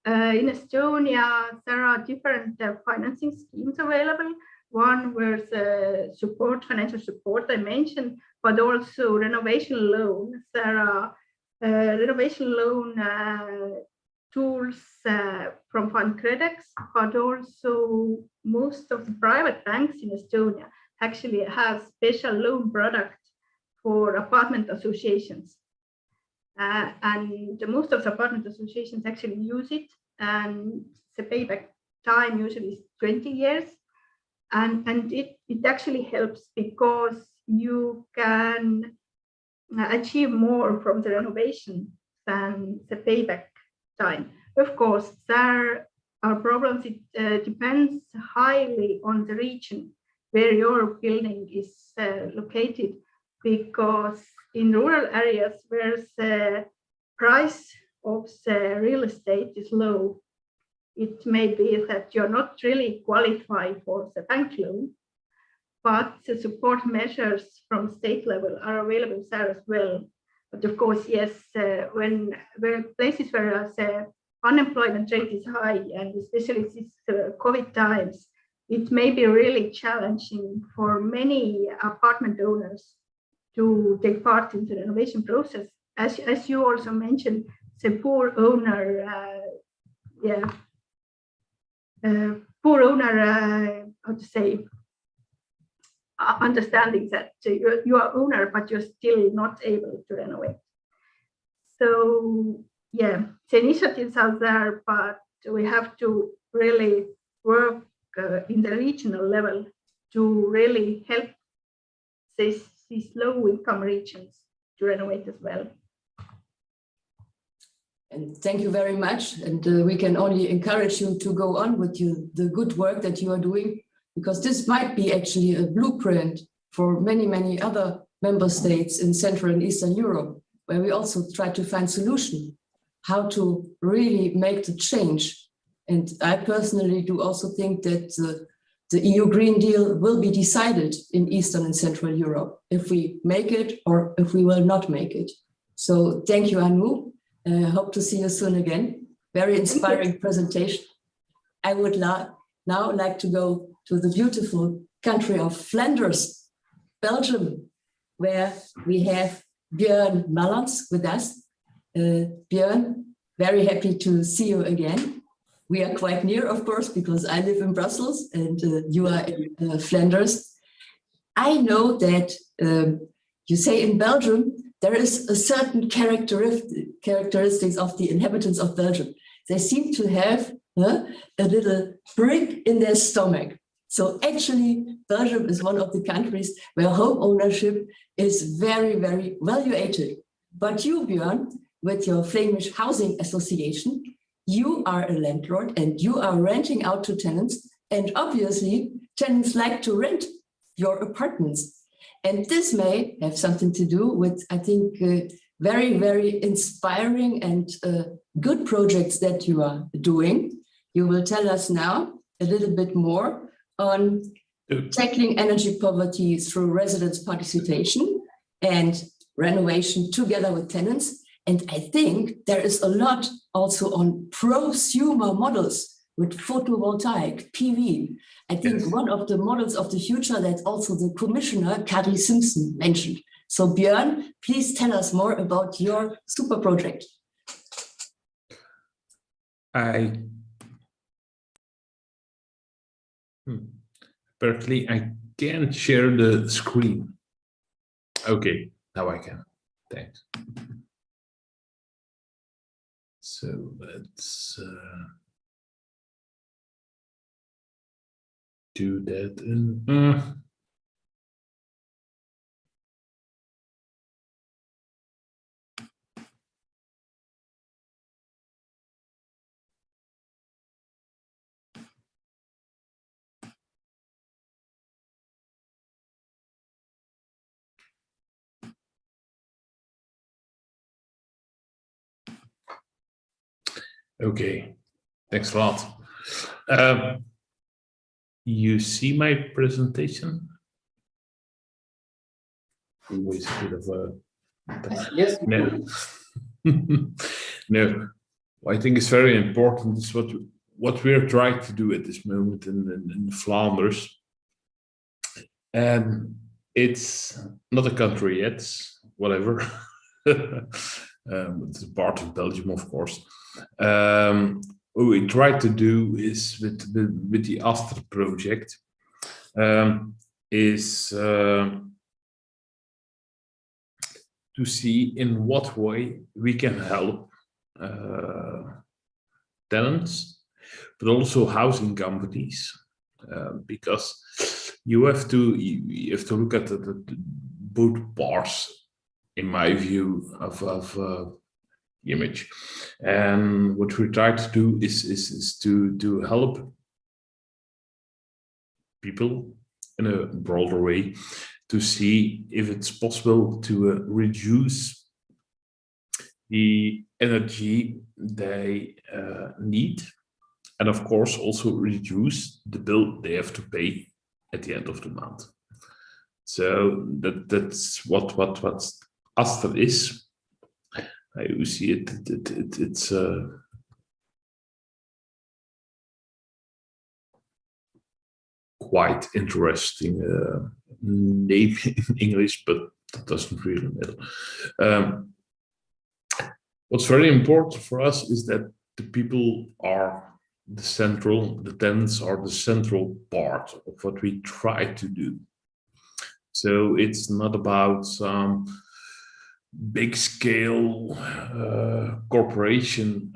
In Estonia, there are different financing schemes available. One was support, financial support I mentioned, but also renovation loans. There are renovation loan tools from FundCredX, but also most of the private banks in Estonia actually have special loan products for apartment associations. And most of the apartment associations actually use it, and the payback time usually is 20 years. And it actually helps because you can achieve more from the renovation than the payback time. Of course, there are problems. It depends highly on the region where your building is located, because in rural areas where the price of the real estate is low, it may be that you're not really qualified for the bank loan, but the support measures from state level are available there as well. But of course, yes, when places where the unemployment rate is high, and especially these COVID times, it may be really challenging for many apartment owners to take part in the renovation process. As you also mentioned, the poor owner, how to say, understanding that you are owner, but you're still not able to renovate. So yeah, the initiatives are there, but we have to really work in the regional level to really help these low income regions to renovate as well. And thank you very much. And we can only encourage you to go on with the good work that you are doing, because this might be actually a blueprint for many, many other member states in Central and Eastern Europe, where we also try to find solutions, how to really make the change. And I personally do also think that the EU Green Deal will be decided in Eastern and Central Europe, if we make it or if we will not make it. So thank you, Anu. Hope to see you soon again. Very inspiring presentation. I would now like to go to the beautiful country of Flanders, Belgium, where we have Björn Mallands with us. Björn, very happy to see you again. We are quite near, of course, because I live in Brussels and you are in Flanders. I know that you say in Belgium, there is a certain characteristics of the inhabitants of Belgium. They seem to have a little brick in their stomach. So actually, Belgium is one of the countries where home ownership is very, very valuated. But you, Björn, with your Flemish Housing Association, you are a landlord and you are renting out to tenants. And obviously, tenants like to rent your apartments. And this may have something to do with, I think, very, very inspiring and good projects that you are doing. You will tell us now a little bit more on tackling energy poverty through residents' participation and renovation together with tenants. And I think there is a lot also on prosumer models with photovoltaic, PV. I think one of the models of the future that also the commissioner, Kadri Simpson, mentioned. So Björn, please tell us more about your super project. Apparently I can't share the screen. Okay, now I can. Thanks. So let's do that. Okay, thanks a lot. You see my presentation? Always a bit of a... Yes. No. No. I think it's very important. It's what we're trying to do at this moment in Flanders. It's not a country yet, whatever. It's a part of Belgium, of course. What we try to do is with the Aster project is to see in what way we can help tenants, but also housing companies, because you have to look at the both parts, in my view, of the image. And what we try to do is to help people in a broader way to see if it's possible to reduce the energy they need, and of course also reduce the bill they have to pay at the end of the month. So that's what Aster is. You see it's quite interesting name in English, but that doesn't really matter. What's very important for us is that the people are the tenants are the central part of what we try to do. So it's not about some big scale corporation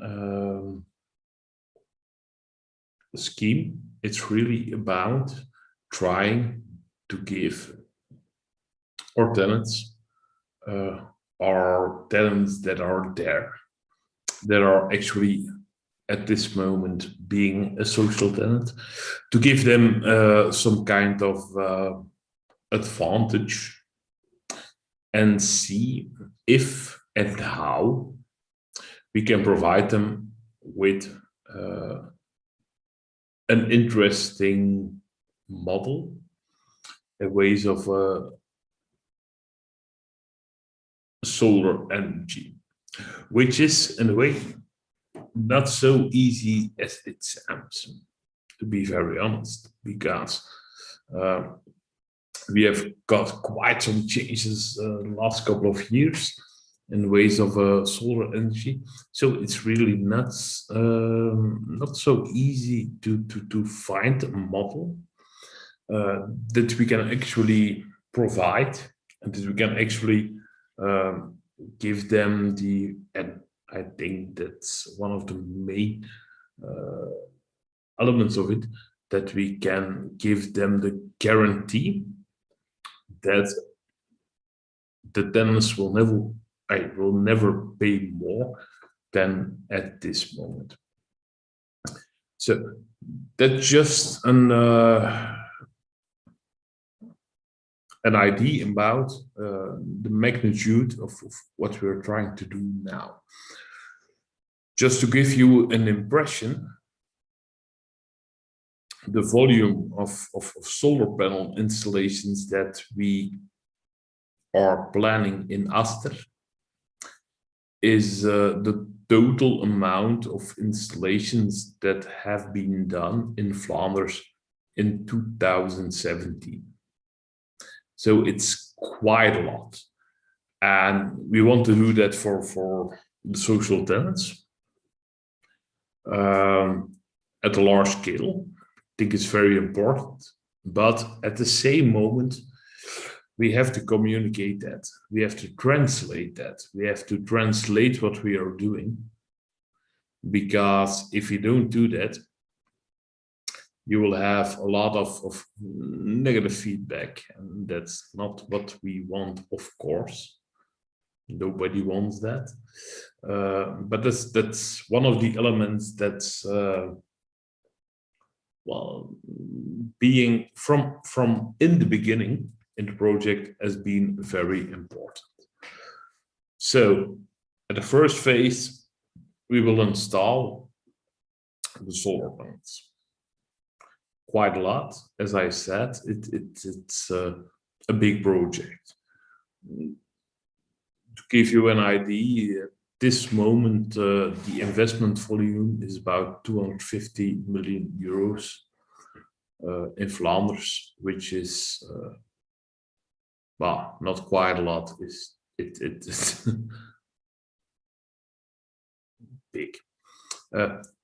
scheme. It's really about trying to give our tenants that are there, that are actually at this moment being a social tenant, to give them some kind of advantage, and see if and how we can provide them with an interesting model, ways of solar energy, which is in a way not so easy as it sounds, to be very honest, because we have got quite some changes the last couple of years in ways of solar energy. So it's really not so easy to find a model that we can actually provide, and that we can actually give them the, and I think that's one of the main elements of it, that we can give them the guarantee that the tenants will never pay more than at this moment. So that's just an idea about the magnitude of what we're trying to do now. Just to give you an impression, the volume of solar panel installations that we are planning in Aster is the total amount of installations that have been done in Flanders in 2017. So it's quite a lot. And we want to do that for the social tenants at a large scale. I think it's very important. But at the same moment, we have to communicate that. We have to translate that. We have to translate what we are doing. Because if you don't do that, you will have a lot of negative feedback. And that's not what we want, of course. Nobody wants that. But that's one of the elements that's, well, being from in the beginning in the project has been very important. So at the first phase, we will install the solar panels. Quite a lot, as I said, it's a big project. To give you an idea, at this moment, the investment volume is about 250 million euros. in Flanders, which is well, not quite a lot. It's big.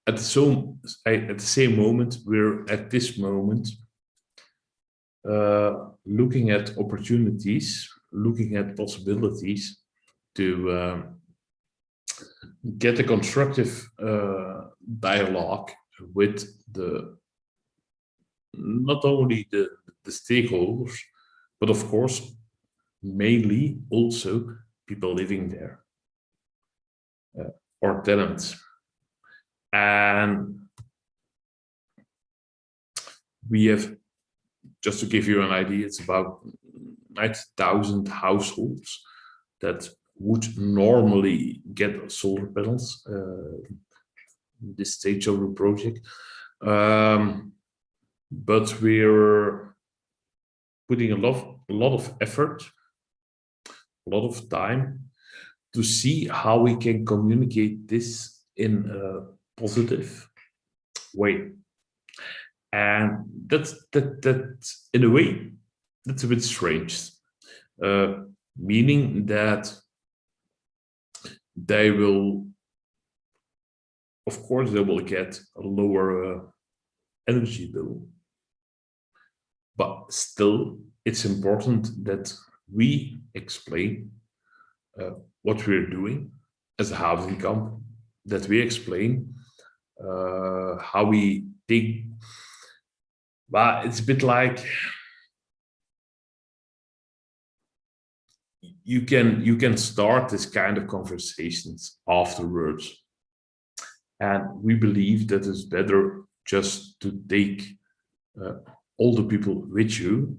At the same moment, we're at this moment looking at opportunities, looking at possibilities to get a constructive dialogue with not only the stakeholders, but of course, mainly also people living there or tenants. And we have, just to give you an idea, it's about 9,000 households that would normally get solar panels this stage of the project. But we're putting a lot of effort, a lot of time to see how we can communicate this in a positive way. And that in a way, that's a bit strange, meaning that they will, of course, they will get a lower energy bill. But still, it's important that we explain what we're doing as a housing company, that we explain how we think. But it's a bit like you can start this kind of conversations afterwards, and we believe that it's better just to take all the people with you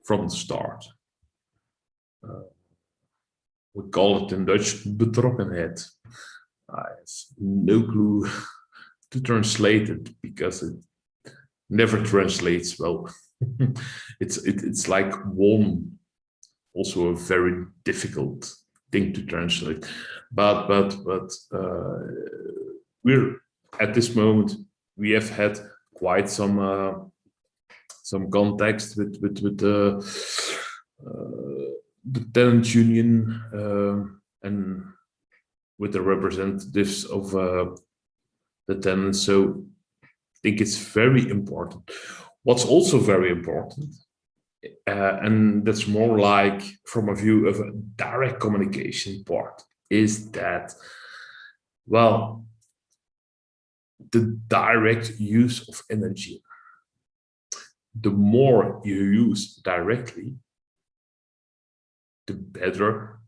from the start. We call it in Dutch betrokkenheid. I have no clue to translate it because it never translates well. It's like warm, also a very difficult thing to translate. But we're at this moment, we have had quite some context with the tenant union and with the representatives of the tenants. So I think it's very important. What's also very important, and that's more like from a view of a direct communication part, is that, well, the direct use of energy. The more you use directly, the better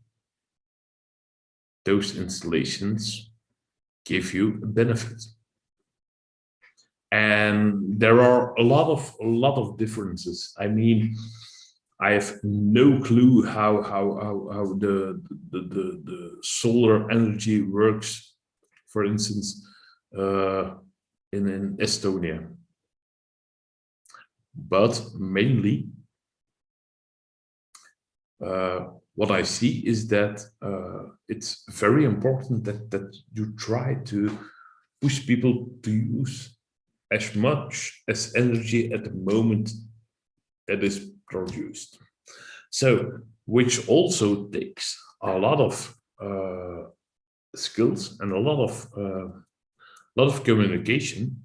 those installations give you a benefit. And there are a lot of differences. I mean, I have no clue how the solar energy works, for instance, in Estonia. But mainly, what I see is that it's very important that you try to push people to use as much as energy at the moment that is produced. So, which also takes a lot of skills and a lot of communication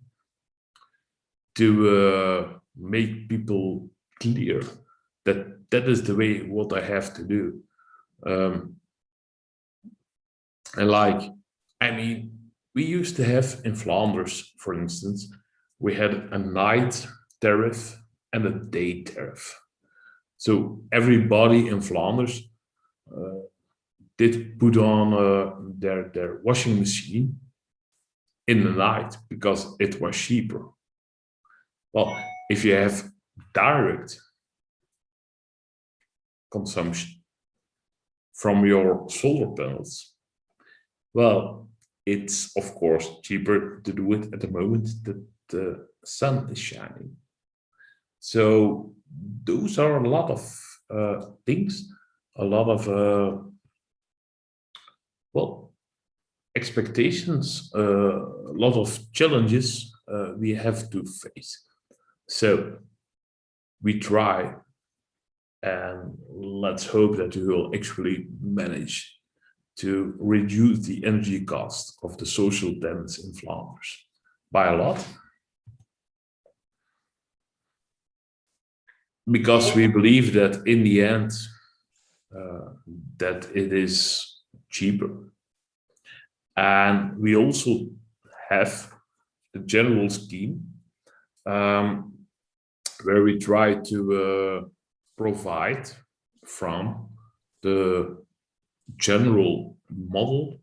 to make people clear that is the way what I have to do. And like, I mean, we used to have in Flanders, for instance, we had a night tariff and a day tariff. So everybody in Flanders did put on their washing machine in the night because it was cheaper. Well, if you have direct consumption from your solar panels, well, it's of course cheaper to do it at the moment that the sun is shining. So those are a lot of things, a lot of well, expectations, a lot of challenges we have to face. So we try, and let's hope that we will actually manage to reduce the energy cost of the social tenants in Flanders by a lot. Because we believe that in the end, that it is cheaper. And we also have a general scheme where we try to provide from the general model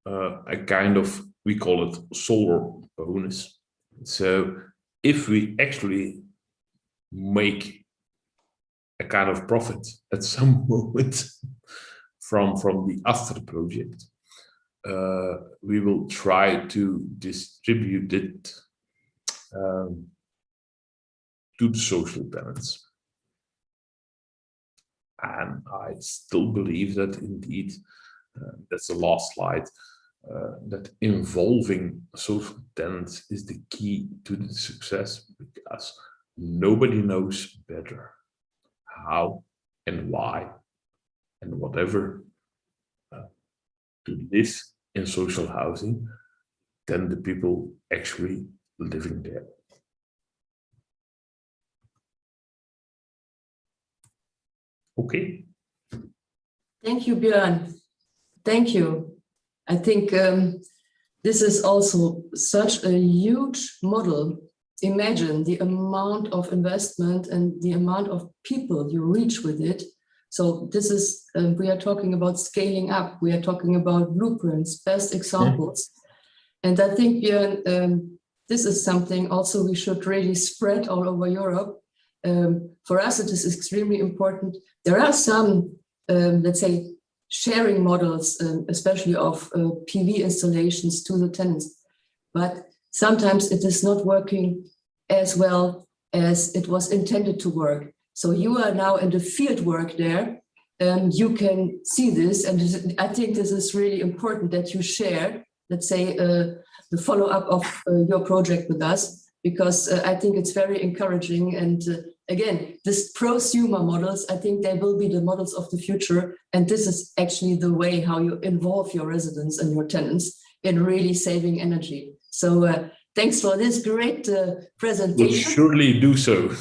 a kind of, we call it solar bonus. So if we actually make a kind of profit at some moment from the after project, we will try to distribute it to the social tenants. And I still believe that indeed, that's the last slide, that involving social tenants is the key to the success, because nobody knows better how and why and whatever to live in social housing than the people actually living there. Okay. Thank you, Björn. Thank you. I think this is also such a huge model. Imagine the amount of investment and the amount of people you reach with it. So this is, we are talking about scaling up. We are talking about blueprints, best examples. And I think, Björn, this is something also we should really spread all over Europe. For us, it is extremely important. There are some, let's say, sharing models, especially of PV installations to the tenants, but sometimes it is not working as well as it was intended to work. So you are now in the field work there, you can see this, and I think this is really important that you share, let's say, the follow-up of your project with us, because I think it's very encouraging. And again, this prosumer models, I think they will be the models of the future. And this is actually the way how you involve your residents and your tenants in really saving energy. So thanks for this great presentation. We'll surely do so.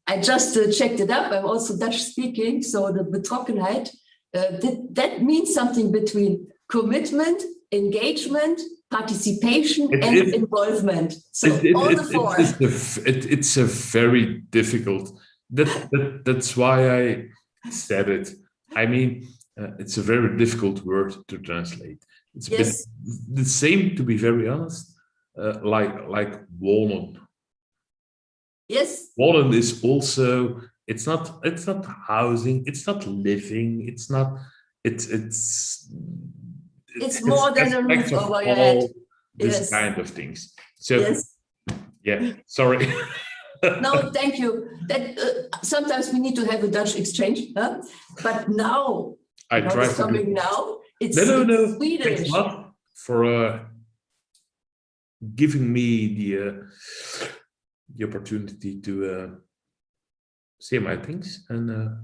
I just checked it up. I'm also Dutch speaking. So the betrokkenheid, that means something between commitment, engagement, participation, and involvement. So all the four. It's a very difficult. That's why I said it. I mean, it's a very difficult word to translate. It's yes. the same, to be very honest, like wonen. Yes. Wonen is also. It's not housing. It's not living. It's not. It's more than a roof over your head. This kind of things. So, yes. Yeah, sorry. No, thank you. That sometimes we need to have a Dutch exchange, huh? But now, I try it's coming now. It's no. Swedish. Thanks a lot for giving me the opportunity to say my things. And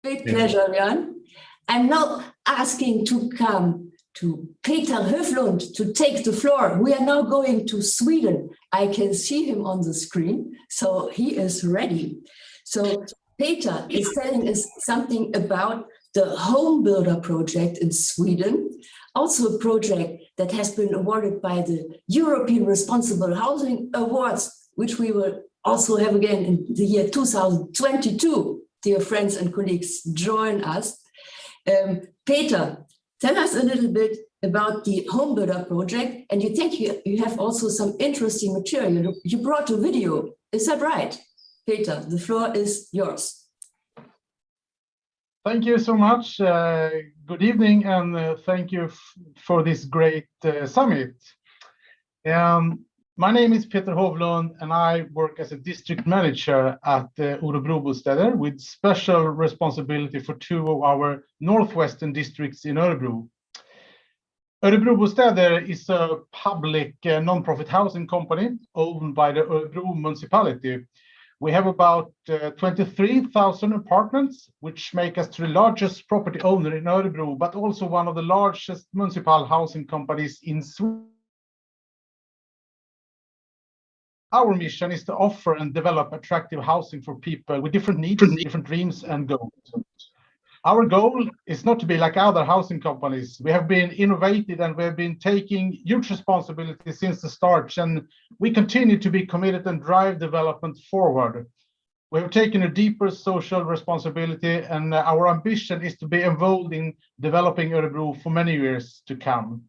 great pleasure, Jan. I'm now asking to come to Peter Höflund to take the floor. We are now going to Sweden. I can see him on the screen, so he is ready. So Peter is telling us something about the Home Builder project in Sweden, also a project that has been awarded by the European Responsible Housing Awards, which we will also have again in the year 2022. Dear friends and colleagues, join us. Peter, tell us a little bit about the Home Builder project, and you think you have also some interesting material. You brought a video, is that right? Peter, the floor is yours. Thank you so much. Good evening, and thank you for this great summit. My name is Peter Hovlund, and I work as a district manager at Örebro Bostäder with special responsibility for two of our northwestern districts in Örebro. Örebrobostäder is a public non-profit housing company owned by the Örebro municipality. We have about 23,000 apartments, which make us the largest property owner in Örebro, but also one of the largest municipal housing companies in Sweden. Our mission is to offer and develop attractive housing for people with different needs, different dreams and goals. Our goal is not to be like other housing companies. We have been innovative and we have been taking huge responsibility since the start, and we continue to be committed and drive development forward. We have taken a deeper social responsibility, and our ambition is to be involved in developing Örebro for many years to come.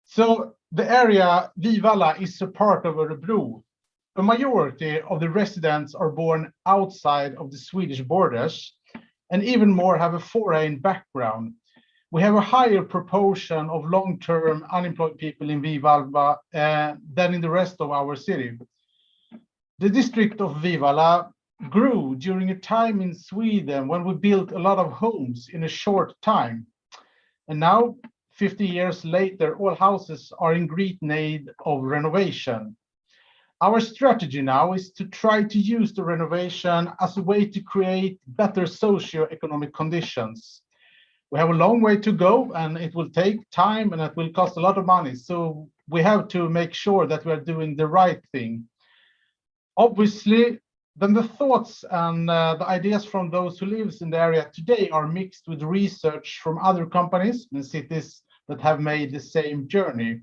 So the area Vivalla is a part of Örebro. A majority of the residents are born outside of the Swedish borders, and even more have a foreign background. We have a higher proportion of long-term unemployed people in Vivalla than in the rest of our city. The district of Vivalla grew during a time in Sweden when we built a lot of homes in a short time. And now, 50 years later, all houses are in great need of renovation. Our strategy now is to try to use the renovation as a way to create better socio-economic conditions. We have a long way to go, and it will take time and it will cost a lot of money. So we have to make sure that we are doing the right thing. Obviously, then the thoughts and the ideas from those who live in the area today are mixed with research from other companies and cities that have made the same journey.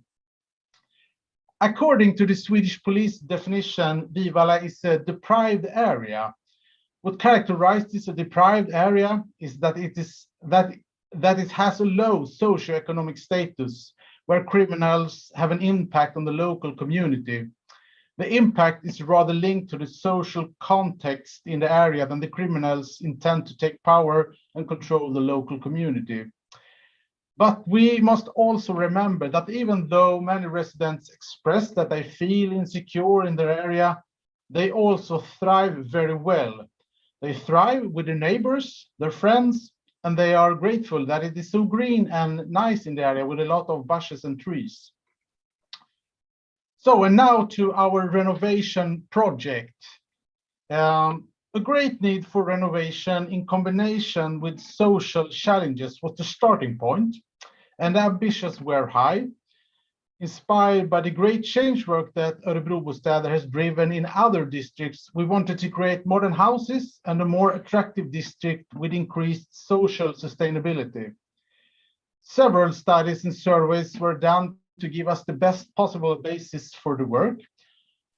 According to the Swedish police definition, Vivalla is a deprived area. What characterizes a deprived area is that it has a low socioeconomic status, where criminals have an impact on the local community. The impact is rather linked to the social context in the area than the criminals intend to take power and control the local community. But we must also remember that even though many residents express that they feel insecure in their area, they also thrive very well. They thrive with their neighbors, their friends, and they are grateful that it is so green and nice in the area with a lot of bushes and trees. So, and now to our renovation project. A great need for renovation in combination with social challenges was the starting point, and the ambitions were high. Inspired by the great change work that Örebrobostäder has driven in other districts, we wanted to create modern houses and a more attractive district with increased social sustainability. Several studies and surveys were done to give us the best possible basis for the work.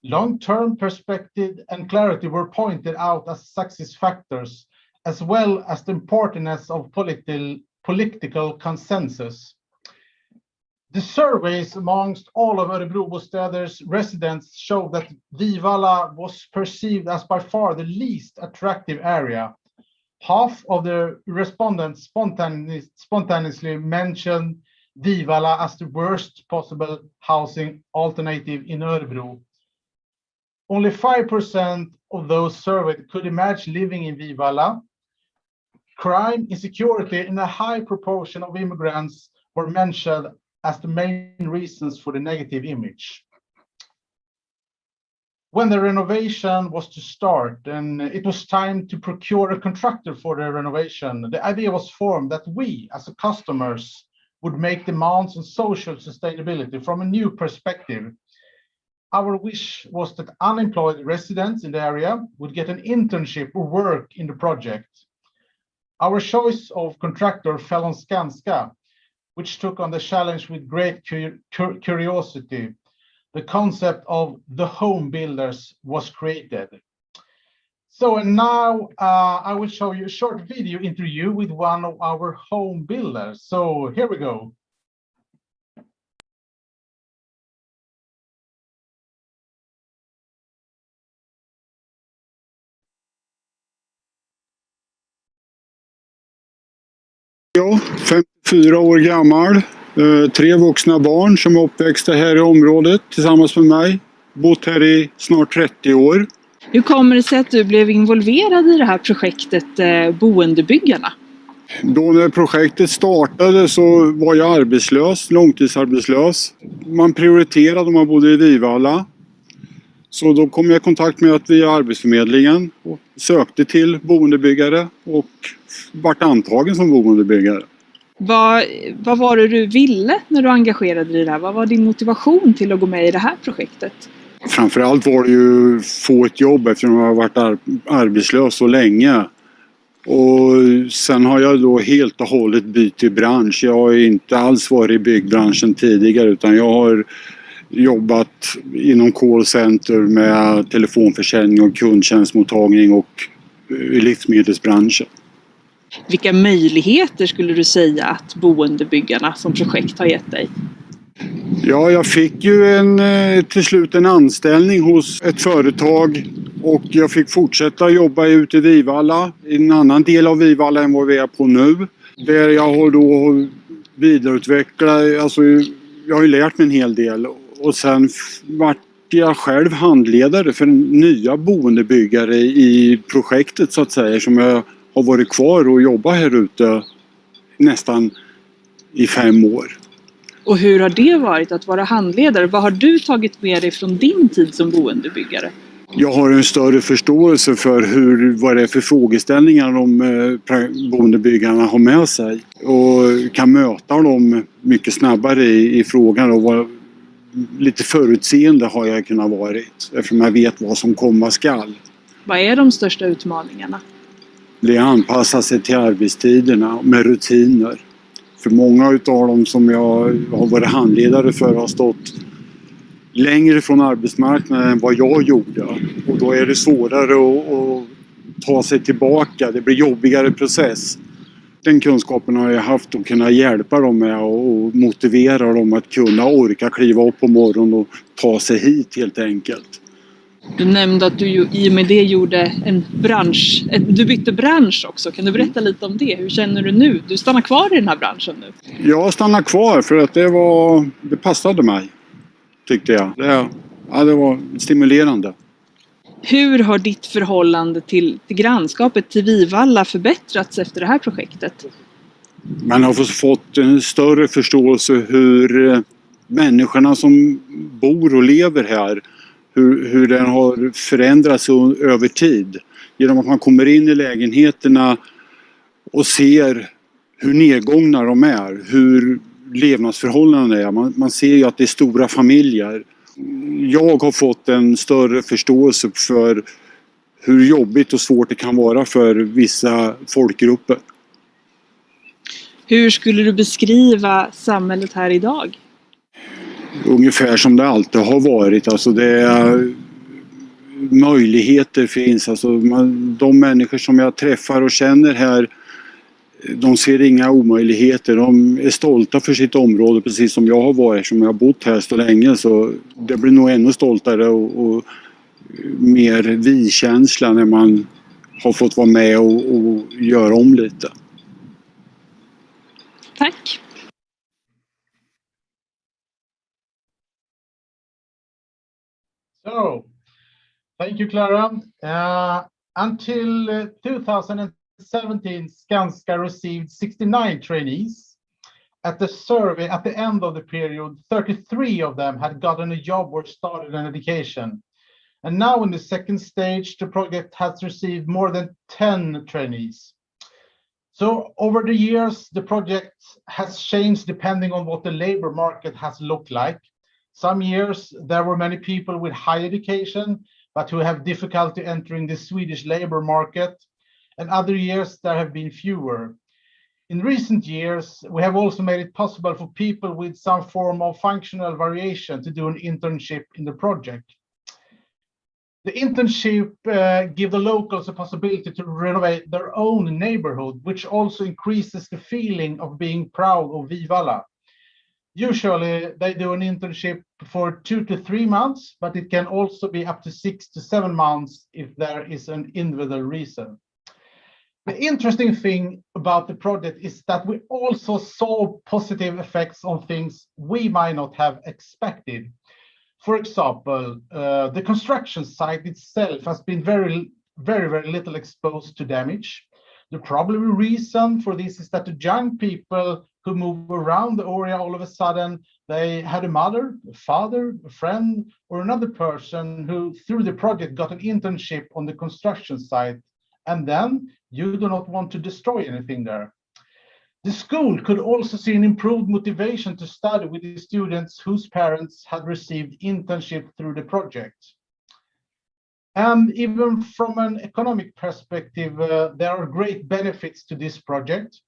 Long-term perspective and clarity were pointed out as success factors, as well as the importance of political consensus. The surveys amongst all of Örebrobostäder's residents showed that Vivalla was perceived as by far the least attractive area. Half of the respondents spontaneously mentioned Vivalla as the worst possible housing alternative in Örebro. Only 5% of those surveyed could imagine living in Vivalla. Crime, insecurity, and a high proportion of immigrants were mentioned as the main reasons for the negative image. When the renovation was to start and it was time to procure a contractor for the renovation, the idea was formed that we, as customers, would make demands on social sustainability from a new perspective. Our wish was that unemployed residents in the area would get an internship or work in the project. Our choice of contractor fell on Skanska, which took on the challenge with great curiosity. The concept of the home builders was created. So and now I will show you a short video interview with one of our home builders. So here we go. Jag, 54 år gammal, 3 vuxna barn som är uppväxta här i området tillsammans med mig. Bott här i snart 30 år. Hur kommer det sig att du blev involverad i det här projektet Boendebyggarna? Då när projektet startade så var jag arbetslös, långtidsarbetslös. Man prioriterade om man bodde i Vivalla. Så då kom jag i kontakt med att via Arbetsförmedlingen och sökte till boendebyggare och vart antagen som boendebyggare. Vad var det du ville när du engagerade dig i det här? Vad var din motivation till att gå med i det här projektet? Framförallt var det ju få ett jobb eftersom jag har varit arbetslös så länge. Och sen har jag då helt och hållet bytt bransch. Jag har inte alls varit i byggbranschen tidigare utan jag har jobbat inom callcenter med telefonförsäljning och kundtjänstmottagning och i livsmedelsbranschen. Vilka möjligheter skulle du säga att boendebyggarna som projekt har gett dig? Ja, jag fick ju till slut en anställning hos ett företag och jag fick fortsätta jobba ute i Vivalla, i en annan del av Vivalla än vad vi är på nu. Där jag har då vidareutvecklat, alltså jag har ju lärt mig en hel del och sen vart jag själv handledare för nya boendebyggare i projektet så att säga som jag har varit kvar och jobbat här ute nästan i 5 år. Och hur har det varit att vara handledare? Vad har du tagit med dig från din tid som boendebyggare? Jag har en större förståelse för vad det är för frågeställningar de boendebyggarna har med sig. Och kan möta dem mycket snabbare i frågan och vara lite förutseende har jag kunnat varit. Eftersom jag vet vad som komma skall. Vad är de största utmaningarna? Det är att anpassa sig till arbetstiderna med rutiner. För många utav dem som jag har varit handledare för har stått längre från arbetsmarknaden än vad jag gjorde. Och då är det svårare att ta sig tillbaka. Det blir jobbigare process. Den kunskapen har jag haft att kunna hjälpa dem med och motivera dem att kunna orka kliva upp på morgonen och ta sig hit helt enkelt. Du nämnde att du i och med det gjorde du bytte bransch också. Kan du berätta lite om det? Hur känner du nu? Du stannar kvar i den här branschen nu? Jag stannar kvar för att det passade mig, tyckte jag. Det var stimulerande. Hur har ditt förhållande till grannskapet till Vivalla förbättrats efter det här projektet? Man har fått en större förståelse hur människorna som bor och lever här hur den har förändrats över tid. Genom att man kommer in i lägenheterna och ser hur nedgångna de är, hur levnadsförhållandena är. Man ser ju att det är stora familjer. Jag har fått en större förståelse för hur jobbigt och svårt det kan vara för vissa folkgrupper. Hur skulle du beskriva samhället här idag? Ungefär som det alltid har varit. Alltså möjligheter finns. Alltså de människor som jag träffar och känner här, de ser inga omöjligheter. De är stolta för sitt område precis som jag har varit. Som jag har bott här så länge så det blir nog ännu stoltare och mer vi-känsla när man har fått vara med och göra om lite. Tack! So, thank you, Clara. Until 2017, Skanska received 69 trainees. At the survey, at the end of the period, 33 of them had gotten a job or started an education. And now in the second stage, the project has received more than 10 trainees. So over the years, the project has changed depending on what the labor market has looked like. Some years there were many people with high education, but who have difficulty entering the Swedish labor market. And other years there have been fewer. In recent years, we have also made it possible for people with some form of functional variation to do an internship in the project. The internship gives the locals a possibility to renovate their own neighborhood, which also increases the feeling of being proud of Vivalla. Usually they do an internship for 2 to 3 months, but it can also be up to 6 to 7 months if there is an individual reason. The interesting thing about the project is that we also saw positive effects on things we might not have expected. For example, the construction site itself has been very little exposed to damage. The probable reason for this is that the young people who move around the area, all of a sudden, they had a mother, a father, a friend, or another person who, through the project, got an internship on the construction site. And then you do not want to destroy anything there. The school could also see an improved motivation to study with the students whose parents had received internship through the project. And even from an economic perspective, there are great benefits to this project.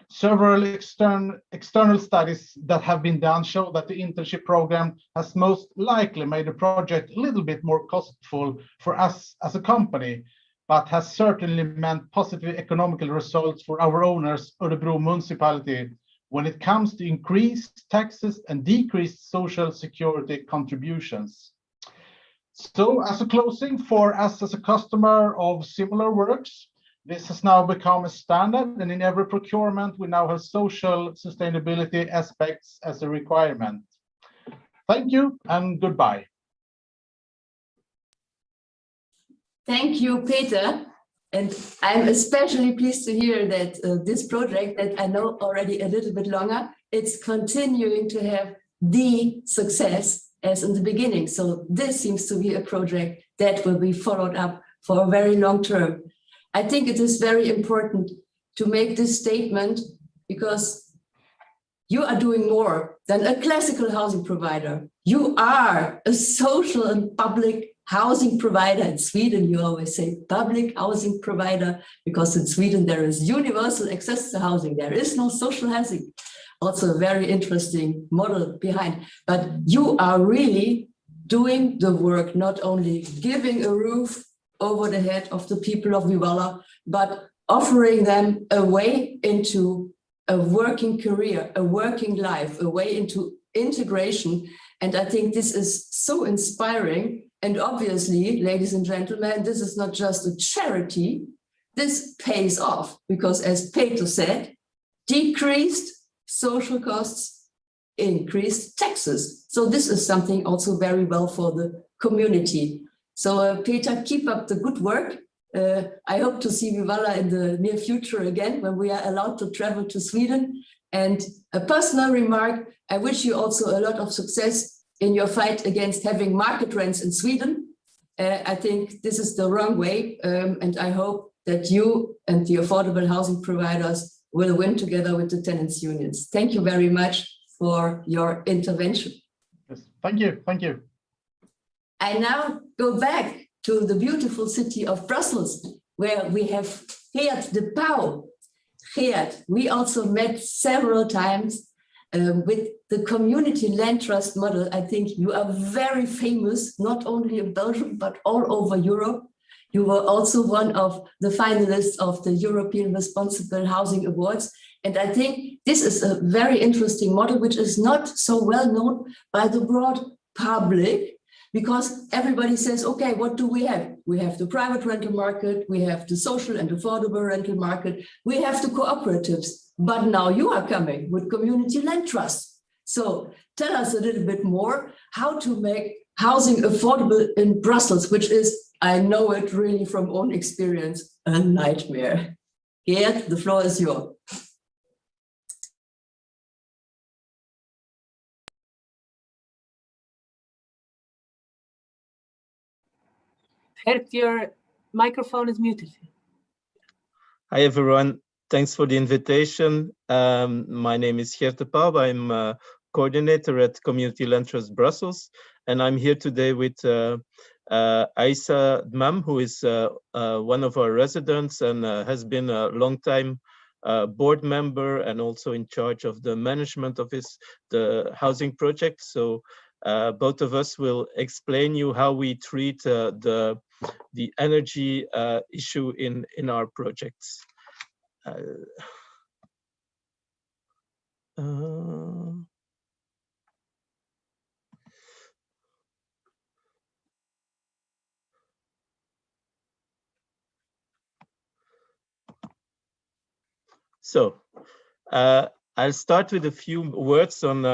Several external studies that have been done show that the internship program has most likely made the project a little bit more costful for us as a company, but has certainly meant positive economical results for our owners, Örebro municipality, when it comes to increased taxes and decreased social security contributions. So as a closing for us as a customer of similar works, this has now become a standard, and in every procurement, we now have social sustainability aspects as a requirement. Thank you and goodbye. Thank you, Peter. And I'm especially pleased to hear that this project that I know already a little bit longer, it's continuing to have the success as in the beginning. So this seems to be a project that will be followed up for a very long term. I think it is very important to make this statement because you are doing more than a classical housing provider. You are a social and public housing provider. In Sweden, you always say public housing provider, because in Sweden there is universal access to housing. There is no social housing. Also a very interesting model behind. But you are really doing the work, not only giving a roof over the head of the people of Vivalla, but offering them a way into a working career, a working life, a way into integration. And I think this is so inspiring. And obviously, ladies and gentlemen, this is not just a charity. This pays off because, as Peter said, decreased social costs, increased taxes. So this is something also very well for the community. So Peter, keep up the good work. I hope to see Vivalla in the near future again when we are allowed to travel to Sweden. And a personal remark, I wish you also a lot of success in your fight against having market rents in Sweden. I think this is the wrong way, and I hope that you and the affordable housing providers will win together with the tenants unions. Thank you very much for your intervention. Yes, thank you, thank you. I now go back to the beautiful city of Brussels, where we have Geert de Pauw. Geert, we also met several times with the community land trust model. I think you are very famous, not only in Belgium, but all over Europe. You were also one of the finalists of the European Responsible Housing Awards. And I think this is a very interesting model, which is not so well known by the broad public, because everybody says, okay, what do we have? We have the private rental market, we have the social and affordable rental market, we have the cooperatives, but now you are coming with community land trust. So tell us a little bit more how to make housing affordable in Brussels, which is, I know it really from own experience, a nightmare. Geert, the floor is yours. Geert, your microphone is muted. Hi, everyone. Thanks for the invitation. My name is Geert de Pauw. I'm a coordinator at Community Land Trust Brussels, and I'm here today with Aisa Dmam, who is one of our residents and has been a long-time board member and also in charge of the management of the housing project. So both of us will explain you how we treat the energy issue in our projects. So I'll start with a few words on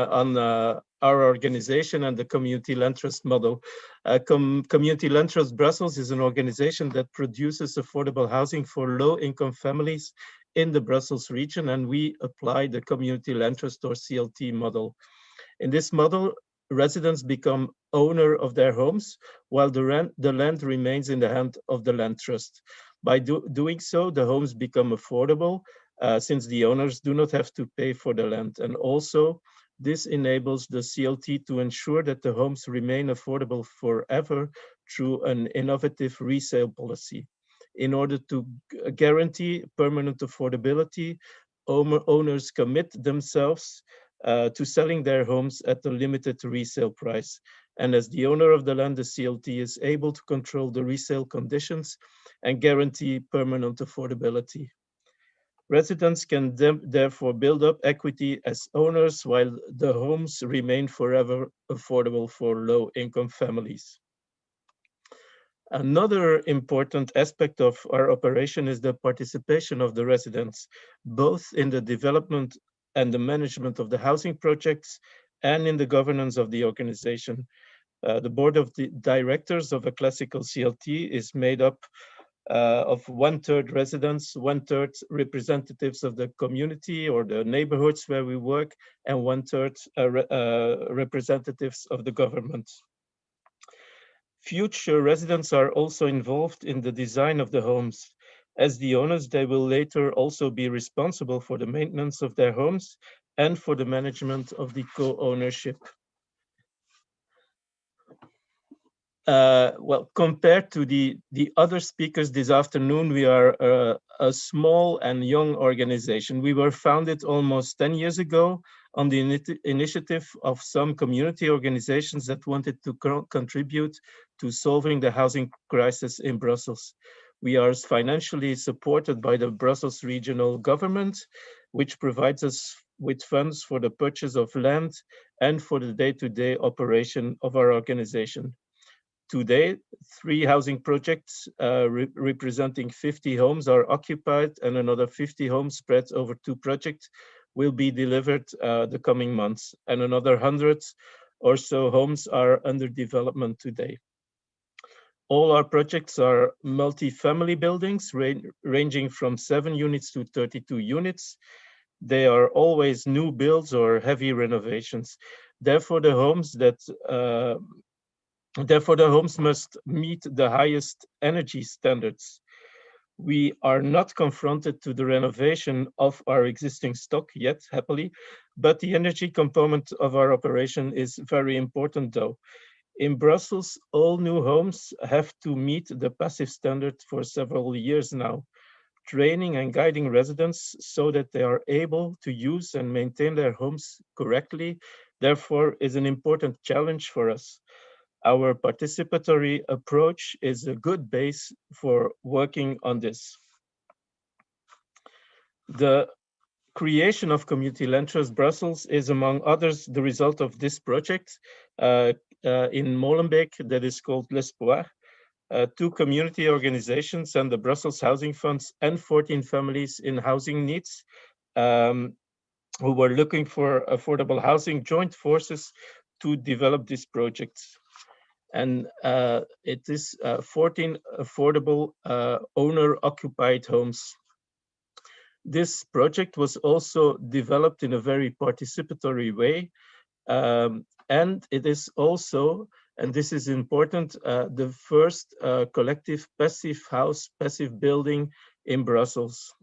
our organization and the Community Land Trust model. Community Land Trust Brussels is an organization that produces affordable housing for low-income families in the Brussels region, and we apply the Community Land Trust or CLT model. In this model, residents become owner of their homes while the land remains in the hand of the land trust. By doing so, the homes become affordable since the owners do not have to pay for the land. And also, this enables the CLT to ensure that the homes remain affordable forever through an innovative resale policy. In order to guarantee permanent affordability, owners commit themselves to selling their homes at a limited resale price. And as the owner of the land, the CLT is able to control the resale conditions and guarantee permanent affordability. Residents can therefore build up equity as owners while the homes remain forever affordable for low-income families. Another important aspect of our operation is the participation of the residents, both in the development and the management of the housing projects and in the governance of the organization. The board of the directors of a classical CLT is made up of 1/3 residents, 1/3 representatives of the community or the neighborhoods where we work, and 1/3 representatives of the government. Future residents are also involved in the design of the homes. As the owners, they will later also be responsible for the maintenance of their homes and for the management of the co-ownership. Well, compared to the other speakers this afternoon, we are a small and young organization. We were founded almost 10 years ago on the initiative of some community organizations that wanted to contribute to solving the housing crisis in Brussels. We are financially supported by the Brussels regional government, which provides us with funds for the purchase of land and for the day-to-day operation of our organization. Today, 3 housing projects representing 50 homes are occupied, and another 50 homes spread over 2 projects will be delivered the coming months, and another 100 or so homes are under development today. All our projects are multi-family buildings ranging from 7 units to 32 units. They are always new builds or heavy renovations. Therefore, the homes must meet the highest energy standards. We are not confronted to the renovation of our existing stock yet, happily, but the energy component of our operation is very important though. In Brussels, all new homes have to meet the passive standard for several years now. Training and guiding residents so that they are able to use and maintain their homes correctly, therefore, is an important challenge for us. Our participatory approach is a good base for working on this. The creation of Community Land Trust Brussels is, among others, the result of this project in Molenbeek that is called L'Espoir. 2 community organizations and the Brussels Housing Funds and 14 families in housing needs who were looking for affordable housing joined forces to develop this project. And it is 14 affordable owner-occupied homes. This project was also developed in a very participatory way, and it is also, and this is important, the first collective passive house, passive building in Brussels.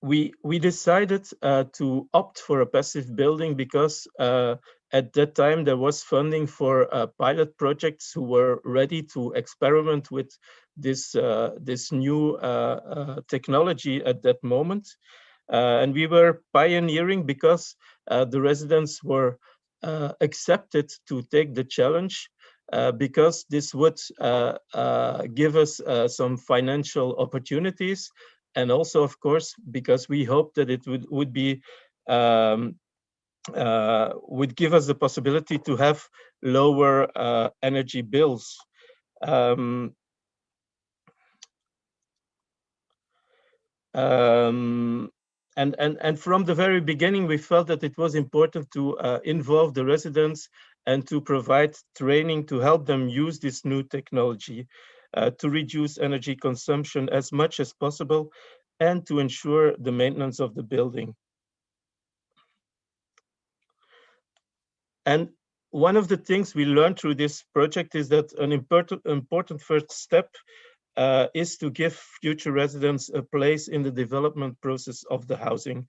We decided to opt for a passive building because at that time there was funding for pilot projects who were ready to experiment with this new technology at that moment. And we were pioneering because the residents were accepted to take the challenge because this would give us some financial opportunities. And also, of course, because we hope that it would give us the possibility to have lower energy bills. And from the very beginning, we felt that it was important to involve the residents and to provide training to help them use this new technology to reduce energy consumption as much as possible and to ensure the maintenance of the building. And one of the things we learned through this project is that an important first step is to give future residents a place in the development process of the housing.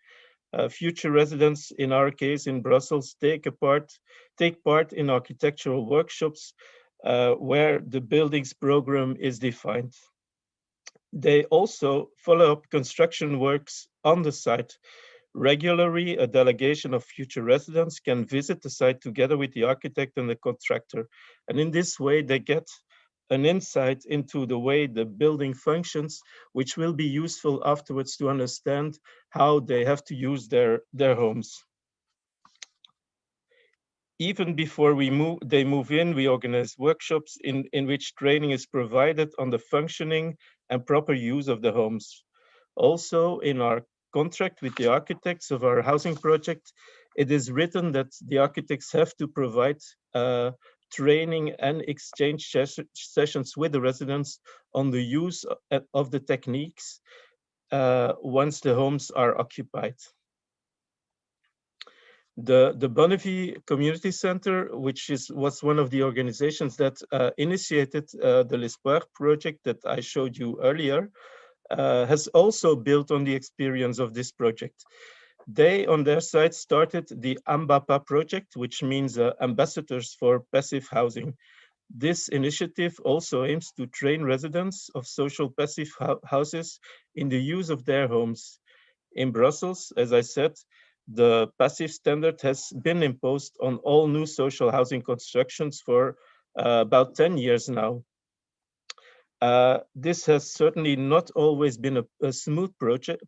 Future residents, in our case in Brussels, take part in architectural workshops where the buildings program is defined. They also follow up construction works on the site. Regularly, a delegation of future residents can visit the site together with the architect and the contractor. And in this way, they get an insight into the way the building functions, which will be useful afterwards to understand how they have to use their homes. Even before they move in, we organize workshops in which training is provided on the functioning and proper use of the homes. Also, in our contract with the architects of our housing project, it is written that the architects have to provide training and exchange sessions with the residents on the use of the techniques once the homes are occupied. The Bonnevie Community Center, which was one of the organizations that initiated the L'Espoir project that I showed you earlier, has also built on the experience of this project. They, on their side, started the AMBAPA project, which means Ambassadors for Passive Housing. This initiative also aims to train residents of social passive houses in the use of their homes. In Brussels, as I said, the passive standard has been imposed on all new social housing constructions for about 10 years now. This has certainly not always been a smooth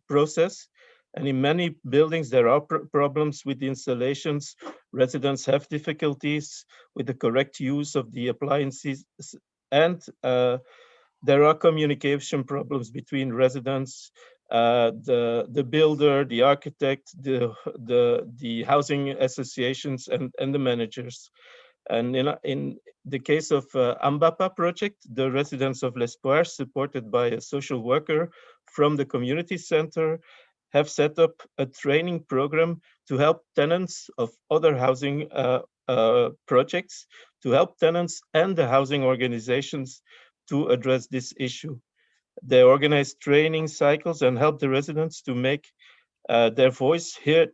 process, and in many buildings there are problems with the installations. Residents have difficulties with the correct use of the appliances, and there are communication problems between residents, the builder, the architect, the housing associations, and the managers. And in the case of AMBAPA project, the residents of L'Espoir, supported by a social worker from the community center, have set up a training program to help tenants of other housing projects, to help tenants and the housing organizations to address this issue. They organize training cycles and help the residents to make their voice heard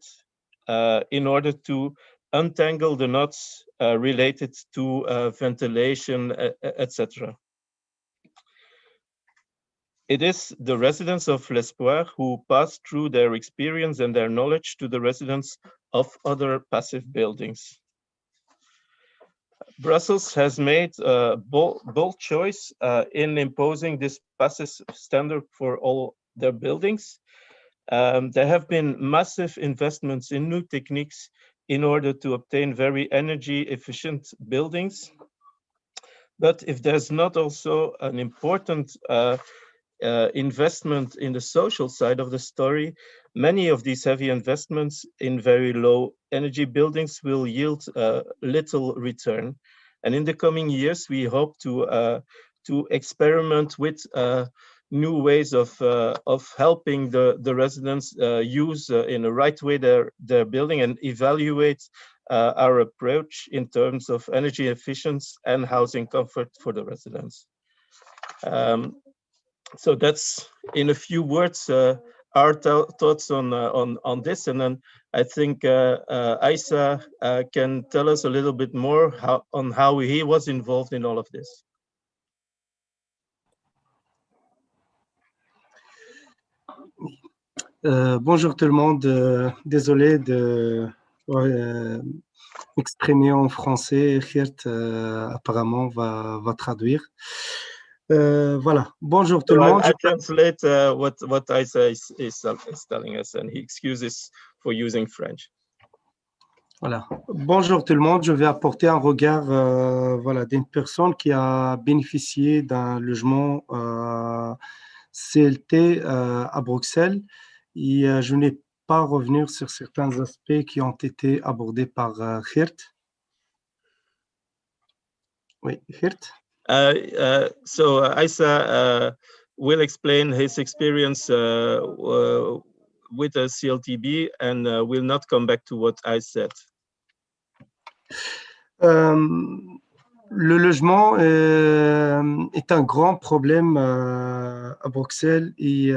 in order to untangle the knots related to ventilation, etc. It is the residents of L'Espoir who pass through their experience and their knowledge to the residents of other passive buildings. Brussels has made a bold choice in imposing this passive standard for all their buildings. There have been massive investments in new techniques in order to obtain very energy efficient buildings. But if there's not also an important investment in the social side of the story, many of these heavy investments in very low energy buildings will yield little return. And in the coming years, we hope to experiment with new ways of helping the residents use in a right way their building and evaluate our approach in terms of energy efficiency and housing comfort for the residents. So that's, in a few words, our thoughts on this. And then I think Isa can tell us a little bit more on how he was involved in all of this. Bonjour tout le monde, désolé de m'exprimer en français. Geert apparemment va traduire. Voilà, bonjour tout le monde. I translate what Isa is telling us, and he excuses for using French. Voilà, bonjour tout le monde. Je vais apporter un regard voilà, d'une personne qui a bénéficié d'un logement CLT à Bruxelles. Et je n'ai pas revenir sur certains aspects qui ont été abordés par Geert. Oui, Geert. So Isa will explain his experience with a CLTB and will not come back to what I said. Le logement est un grand problème à Bruxelles et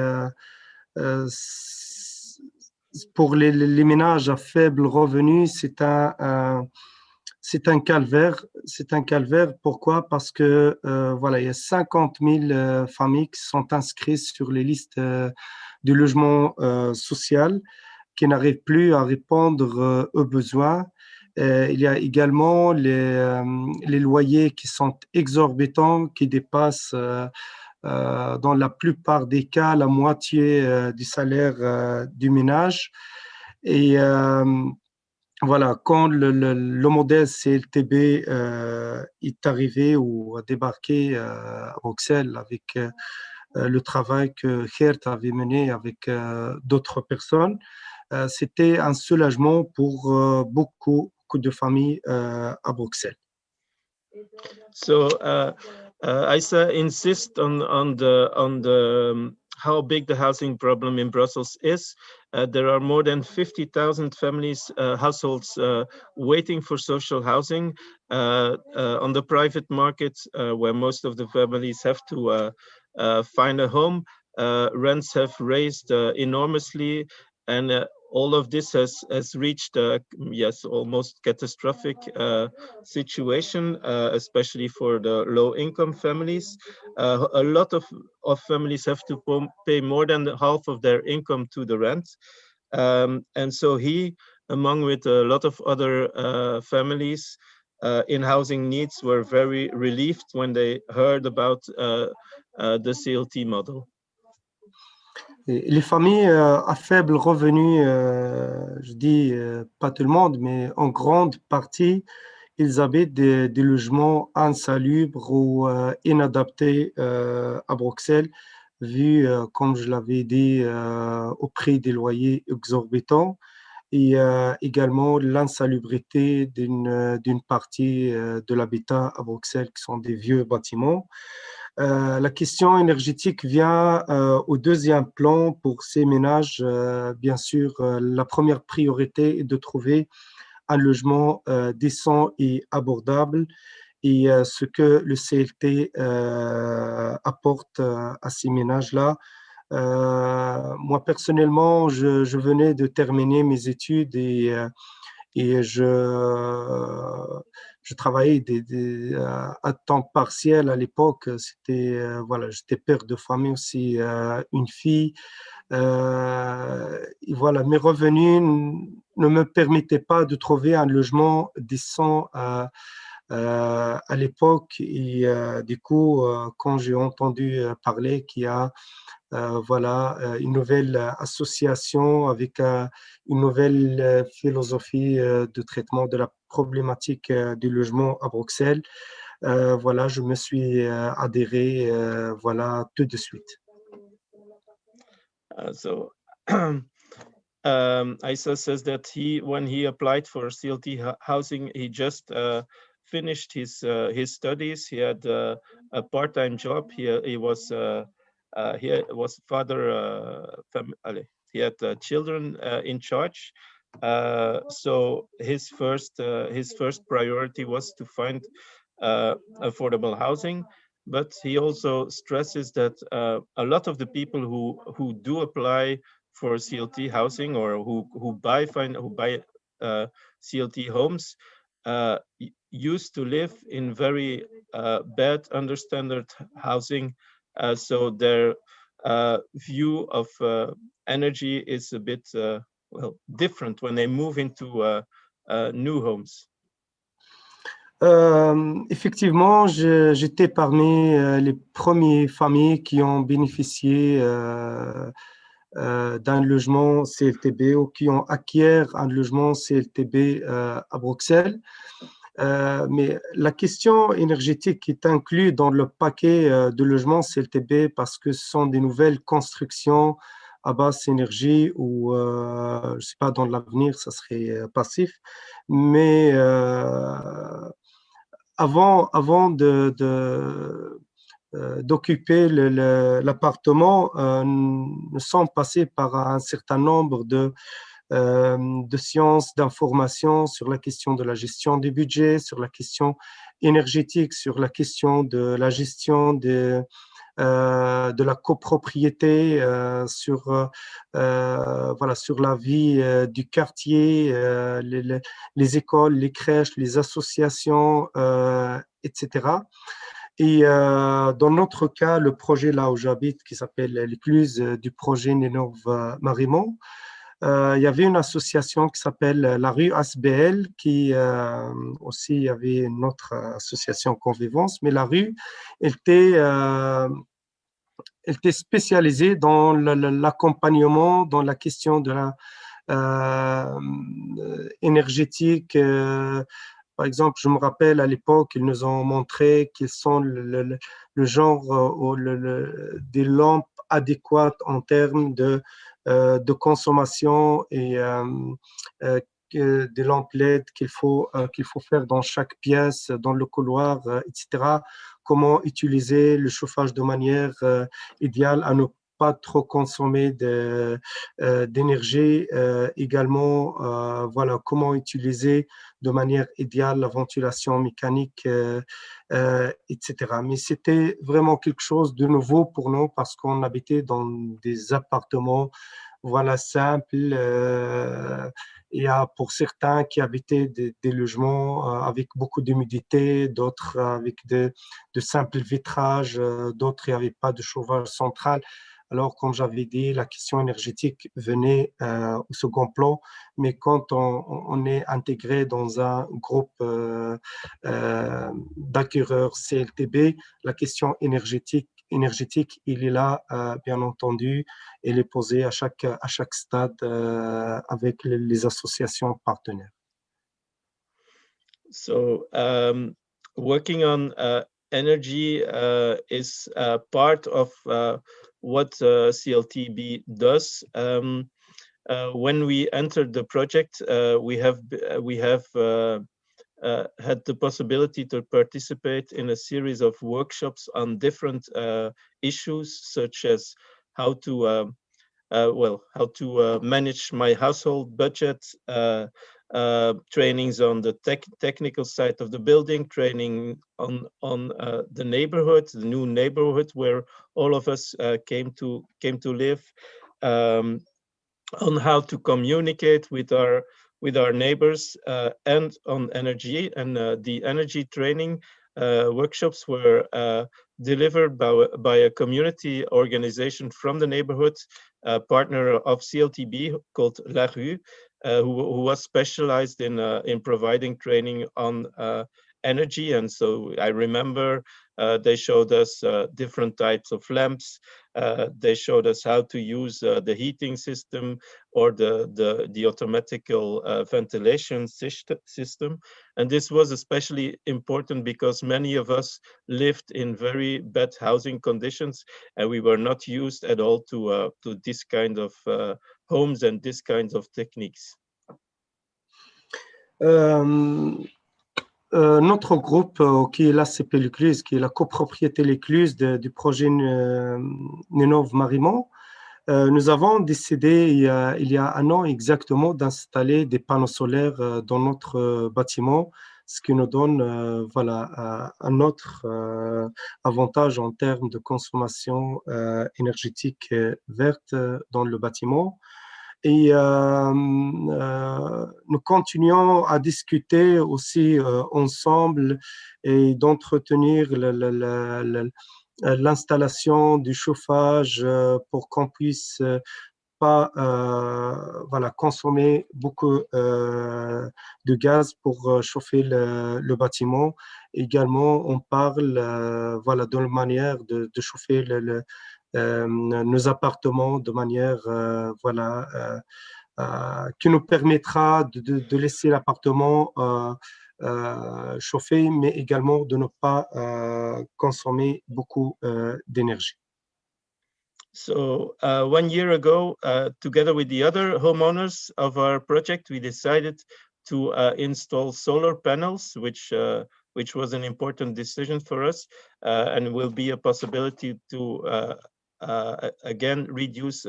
pour les ménages à faible revenu, c'est un calvaire. C'est un calvaire. Pourquoi? Parce que voilà, il y a 50 000 familles qui sont inscrites sur les listes du logement social qui n'arrivent plus à répondre aux besoins. Il y a également les loyers qui sont exorbitants, qui dépassent dans la plupart des cas la moitié du salaire du ménage. Et voilà, quand le modèle CLTB est arrivé ou a débarqué à Bruxelles avec le travail que Geert avait mené avec d'autres personnes, c'était un soulagement pour beaucoup de familles à Bruxelles. So Isa insists on the how big the housing problem in Brussels is. There are more than 50,000 families, households waiting for social housing on the private market, where most of the families have to find a home. Rents have raised enormously, and all of this has reached yes, almost catastrophic situation, especially for the low-income families. A lot of families have to pay more than half of their income to the rent, and so he, along with a lot of other families in housing needs, were very relieved when they heard about the CLT model. Les familles à faible revenu, je dis pas tout le monde, mais en grande partie, ils habitent des logements insalubres ou inadaptés à Bruxelles, vu, comme je l'avais dit, au prix des loyers exorbitants et également l'insalubrité d'une partie de l'habitat à Bruxelles, qui sont des vieux bâtiments. La question énergétique vient au deuxième plan pour ces ménages. Bien sûr, la première priorité est de trouver un logement décent et abordable, et ce que le CLT apporte à ces ménages-là. Moi, personnellement, je venais de terminer mes études et je travaillais à temps partiel à l'époque. C'était voilà, j'étais père de famille aussi, une fille. Et voilà, mes revenus ne me permettaient pas de trouver un logement décent à l'époque. Et du coup, quand j'ai entendu parler qu'il y a voilà, une nouvelle association avec une nouvelle philosophie de traitement de la problématique du logement à Bruxelles, voilà, je me suis adhéré voilà, tout de suite. So Isa says that when he applied for CLT housing, he just finished his studies. He had a part-time job. He was father. He had children in charge. So his first priority was to find affordable housing. But he also stresses that a lot of the people who do apply for CLT housing or who buy CLT homes used to live in very bad, understandard housing. So their view of energy is a bit well, different when they move into new homes. Effectivement, j'étais parmi les premières familles qui ont bénéficié d'un logement CLTB ou qui ont acquis un logement CLTB à Bruxelles. Mais la question énergétique est inclue dans le paquet de logements CLTB parce que ce sont des nouvelles constructions à basse énergie ou, je ne sais pas, dans l'avenir, ça serait passif. Mais avant d'occuper l'appartement, nous sommes passés par un certain nombre de sciences, d'informations sur la question de la gestion du budget, sur la question énergétique, sur la question de la gestion de la copropriété, sur la vie du quartier, les écoles, les crèches, les associations, etc. Et dans notre cas, le projet là où j'habite, qui s'appelle l'écluse du projet Nénov-Marimont, il y avait une association qui s'appelle la rue ASBL, qui aussi, il y avait une autre association Convivence, mais la rue, elle était spécialisée dans l'accompagnement, dans la question de la énergétique. Par exemple, je me rappelle à l'époque, ils nous ont montré quels sont le genre des lampes adéquates en termes de consommation et des lampes LED qu'il faut faire dans chaque pièce, dans le couloir, etc. Comment utiliser le chauffage de manière idéale à ne pas trop consommer d'énergie. Également, voilà, comment utiliser de manière idéale la ventilation mécanique, etc. Mais c'était vraiment quelque chose de nouveau pour nous parce qu'on habitait dans des appartements, voilà, simples. Il y a pour certains qui habitaient des logements avec beaucoup d'humidité, d'autres avec de simples vitrages, d'autres il n'y avait pas de chauffage central. Alors, comme j'avais dit, la question énergétique venait au second plan, mais quand on est intégré dans un groupe d'acquéreurs CLTB, la question énergétique, il est là, bien entendu, elle est posée à chaque stade avec les associations partenaires. So, working on energy is part of what CLTB does. When we entered the project, we have had the possibility to participate in a series of workshops on different issues, such as how to manage my household budget, trainings on the technical side of the building, training on the neighborhood, the new neighborhood where all of us came to live, on how to communicate with our neighbors, and on energy. And the energy training workshops were delivered by a community organization from the neighborhood, partner of CLTB called La Rue, who was specialized in providing training on energy. And so I remember they showed us different types of lamps. They showed us how to use the heating system or the automatical ventilation system. And this was especially important because many of us lived in very bad housing conditions, and we were not used at all to this kind of homes and this kinds of techniques. Notre groupe, qui est l'ACP L'Écluse, qui est la copropriété L'Écluse du projet Nénov-Marimont, nous avons décidé il y a un an exactement d'installer des panneaux solaires dans notre bâtiment, ce qui nous donne un autre avantage en termes de consommation énergétique verte dans le bâtiment. Et nous continuons à discuter aussi ensemble et d'entretenir l'installation du chauffage pour qu'on puisse pas consommer beaucoup de gaz pour chauffer le bâtiment. Également, on parle de la manière de chauffer nos appartements de manière qui nous permettra de laisser l'appartement chauffer, mais également de ne pas consommer beaucoup d'énergie. So 1 year ago, together with the other homeowners of our project, we decided to install solar panels, which was an important decision for us, and will be a possibility to again reduce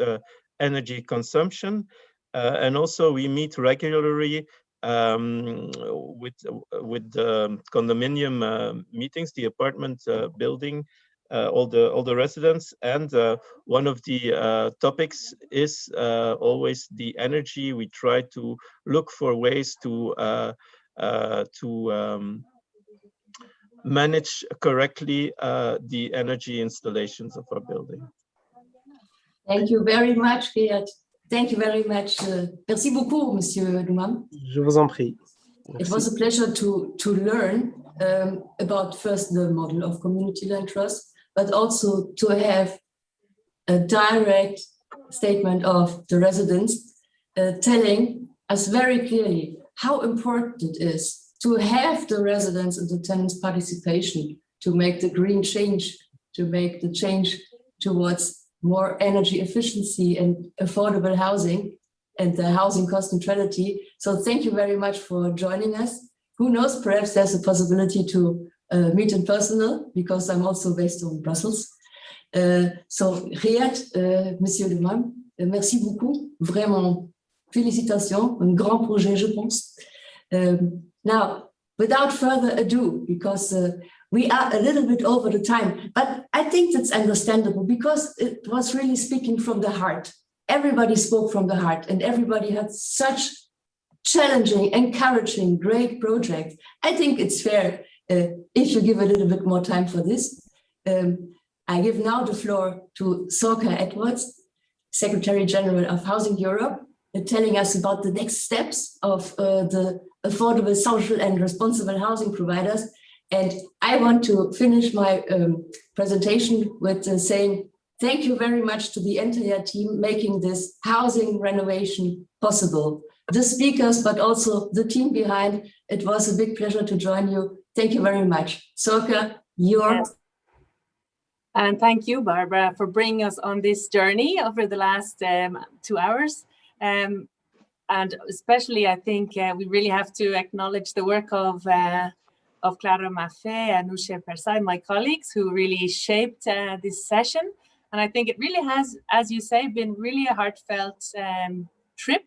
energy consumption. And also we meet regularly with the condominium meetings, the apartment building, all the residents, and one of the topics is always the energy. We try to look for ways to manage correctly the energy installations of our building. Thank you very much, Geert. Thank you very much. Merci beaucoup, Monsieur Dumam. Je vous en prie. It was a pleasure to learn about first the model of community land trust, but also to have a direct statement of the residents telling us very clearly how important it is to have the residents and the tenants' participation to make the green change, to make the change towards more energy efficiency and affordable housing and the housing cost neutrality. So thank you very much for joining us. Who knows, perhaps there's a possibility to meet in person, because I'm also based in Brussels. So Geert, Monsieur Dumam, merci beaucoup. Vraiment, félicitations. Un grand projet, je pense. Now, without further ado, because we are a little bit over the time, but I think that's understandable because it was really speaking from the heart. Everybody spoke from the heart and everybody had such challenging, encouraging, great projects. I think it's fair if you give a little bit more time for this. I give now the floor to Sorka Edwards, Secretary General of Housing Europe, telling us about the next steps of the affordable, social and responsible housing providers. And I want to finish my presentation with saying thank you very much to the entire team making this housing renovation possible. The speakers, but also the team behind. It was a big pleasure to join you. Thank you very much. Sorka, you're... Yes. And thank you, Barbara, for bringing us on this journey over the last 2 hours. And especially, I think we really have to acknowledge the work of Clara Maffei and Ushe Persai, my colleagues, who really shaped this session. And I think it really has, as you say, been really a heartfelt trip,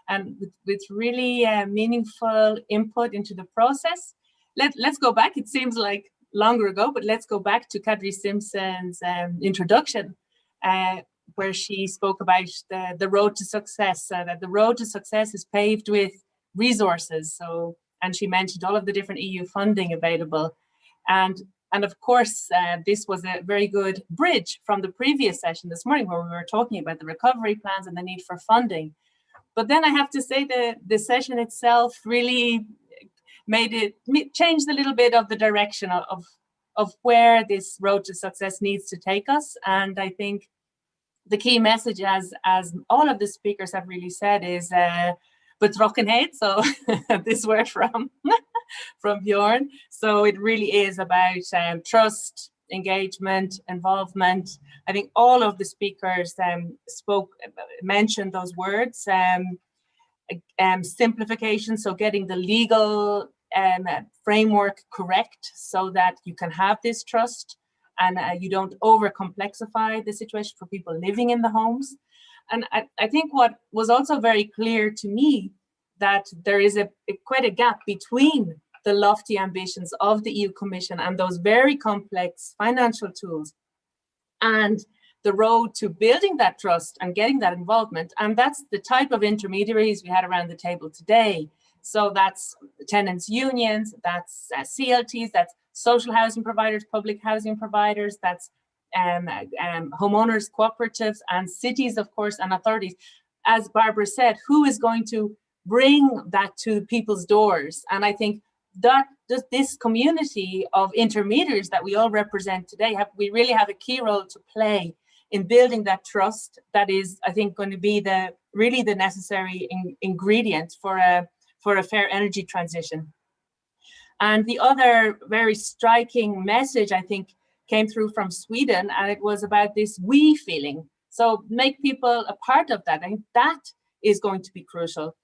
and with really meaningful input into the process. Let's go back. It seems like longer ago, but let's go back to Kadri Simpson's introduction, where she spoke about the road to success, that the road to success is paved with resources. So, and she mentioned all of the different EU funding available. And of course, this was a very good bridge from the previous session this morning, where we were talking about the recovery plans and the need for funding. But then I have to say that the session itself really changed a little bit of the direction of where this road to success needs to take us. And I think the key message, as all of the speakers have really said, is betrokkenheid. So this word from Bjorn. So it really is about trust, engagement, involvement. I think all of the speakers mentioned those words. Simplification, so getting the legal framework correct so that you can have this trust and you don't over complexify the situation for people living in the homes. And I think what was also very clear to me, that there is quite a gap between the lofty ambitions of the EU Commission and those very complex financial tools and the road to building that trust and getting that involvement. And that's the type of intermediaries we had around the table today. So that's tenants unions, that's CLTs, that's social housing providers, public housing providers, that's homeowners cooperatives, and cities, of course, and authorities. As Barbara said, who is going to bring that to people's doors? And I think that this community of intermediaries that we all represent today, we really have a key role to play in building that trust. That is, I think, going to be really the necessary ingredient for a fair energy transition. And the other very striking message, I think, came through from Sweden, and it was about this we feeling. So make people a part of that. I think that is going to be crucial.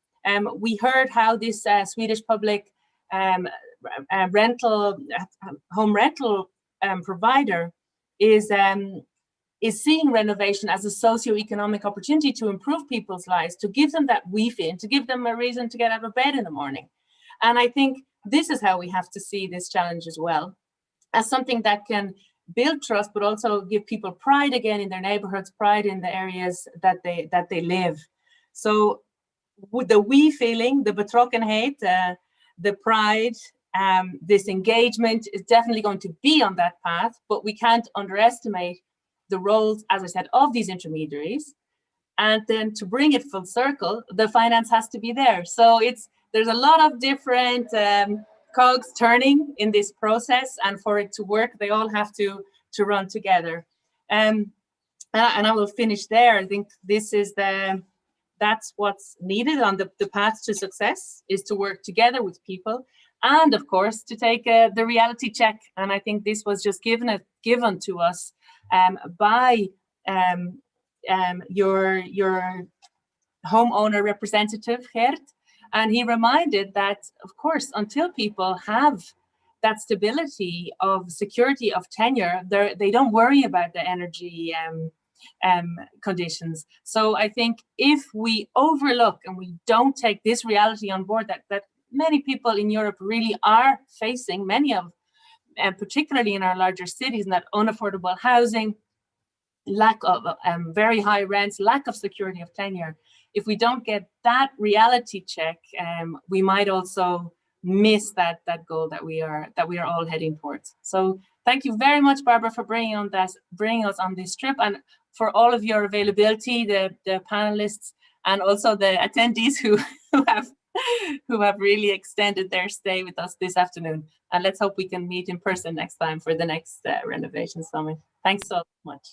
We heard how this Swedish public home rental provider is seeing renovation as a socio-economic opportunity to improve people's lives, to give them that we feeling, to give them a reason to get out of bed in the morning. And I think this is how we have to see this challenge as well, as something that can build trust, but also give people pride again in their neighborhoods, pride in the areas that they live. So with the we feeling, the betrokkenheid, the pride, this engagement is definitely going to be on that path, but we can't underestimate the roles, as I said, of these intermediaries. And then to bring it full circle, the finance has to be there. So there's a lot of different cogs turning in this process, and for it to work, they all have to run together. And I will finish there. I think this is that's what's needed on the path to success, is to work together with people, and of course to take the reality check. And I think this was just given to us by your homeowner representative, Gert, and he reminded that, of course, until people have that stability of security of tenure, they don't worry about the energy conditions. So I think if we overlook and we don't take this reality on board that many people in Europe really are facing, many of, and particularly in our larger cities, and that unaffordable housing, lack of very high rents, lack of security of tenure. If we don't get that reality check, we might also miss that goal that we are all heading towards. So thank you very much, Barbara, for bringing us on this trip, and for all of your availability, the panelists, and also the attendees who have really extended their stay with us this afternoon. And let's hope we can meet in person next time for the next Renovation Summit. Thanks so much.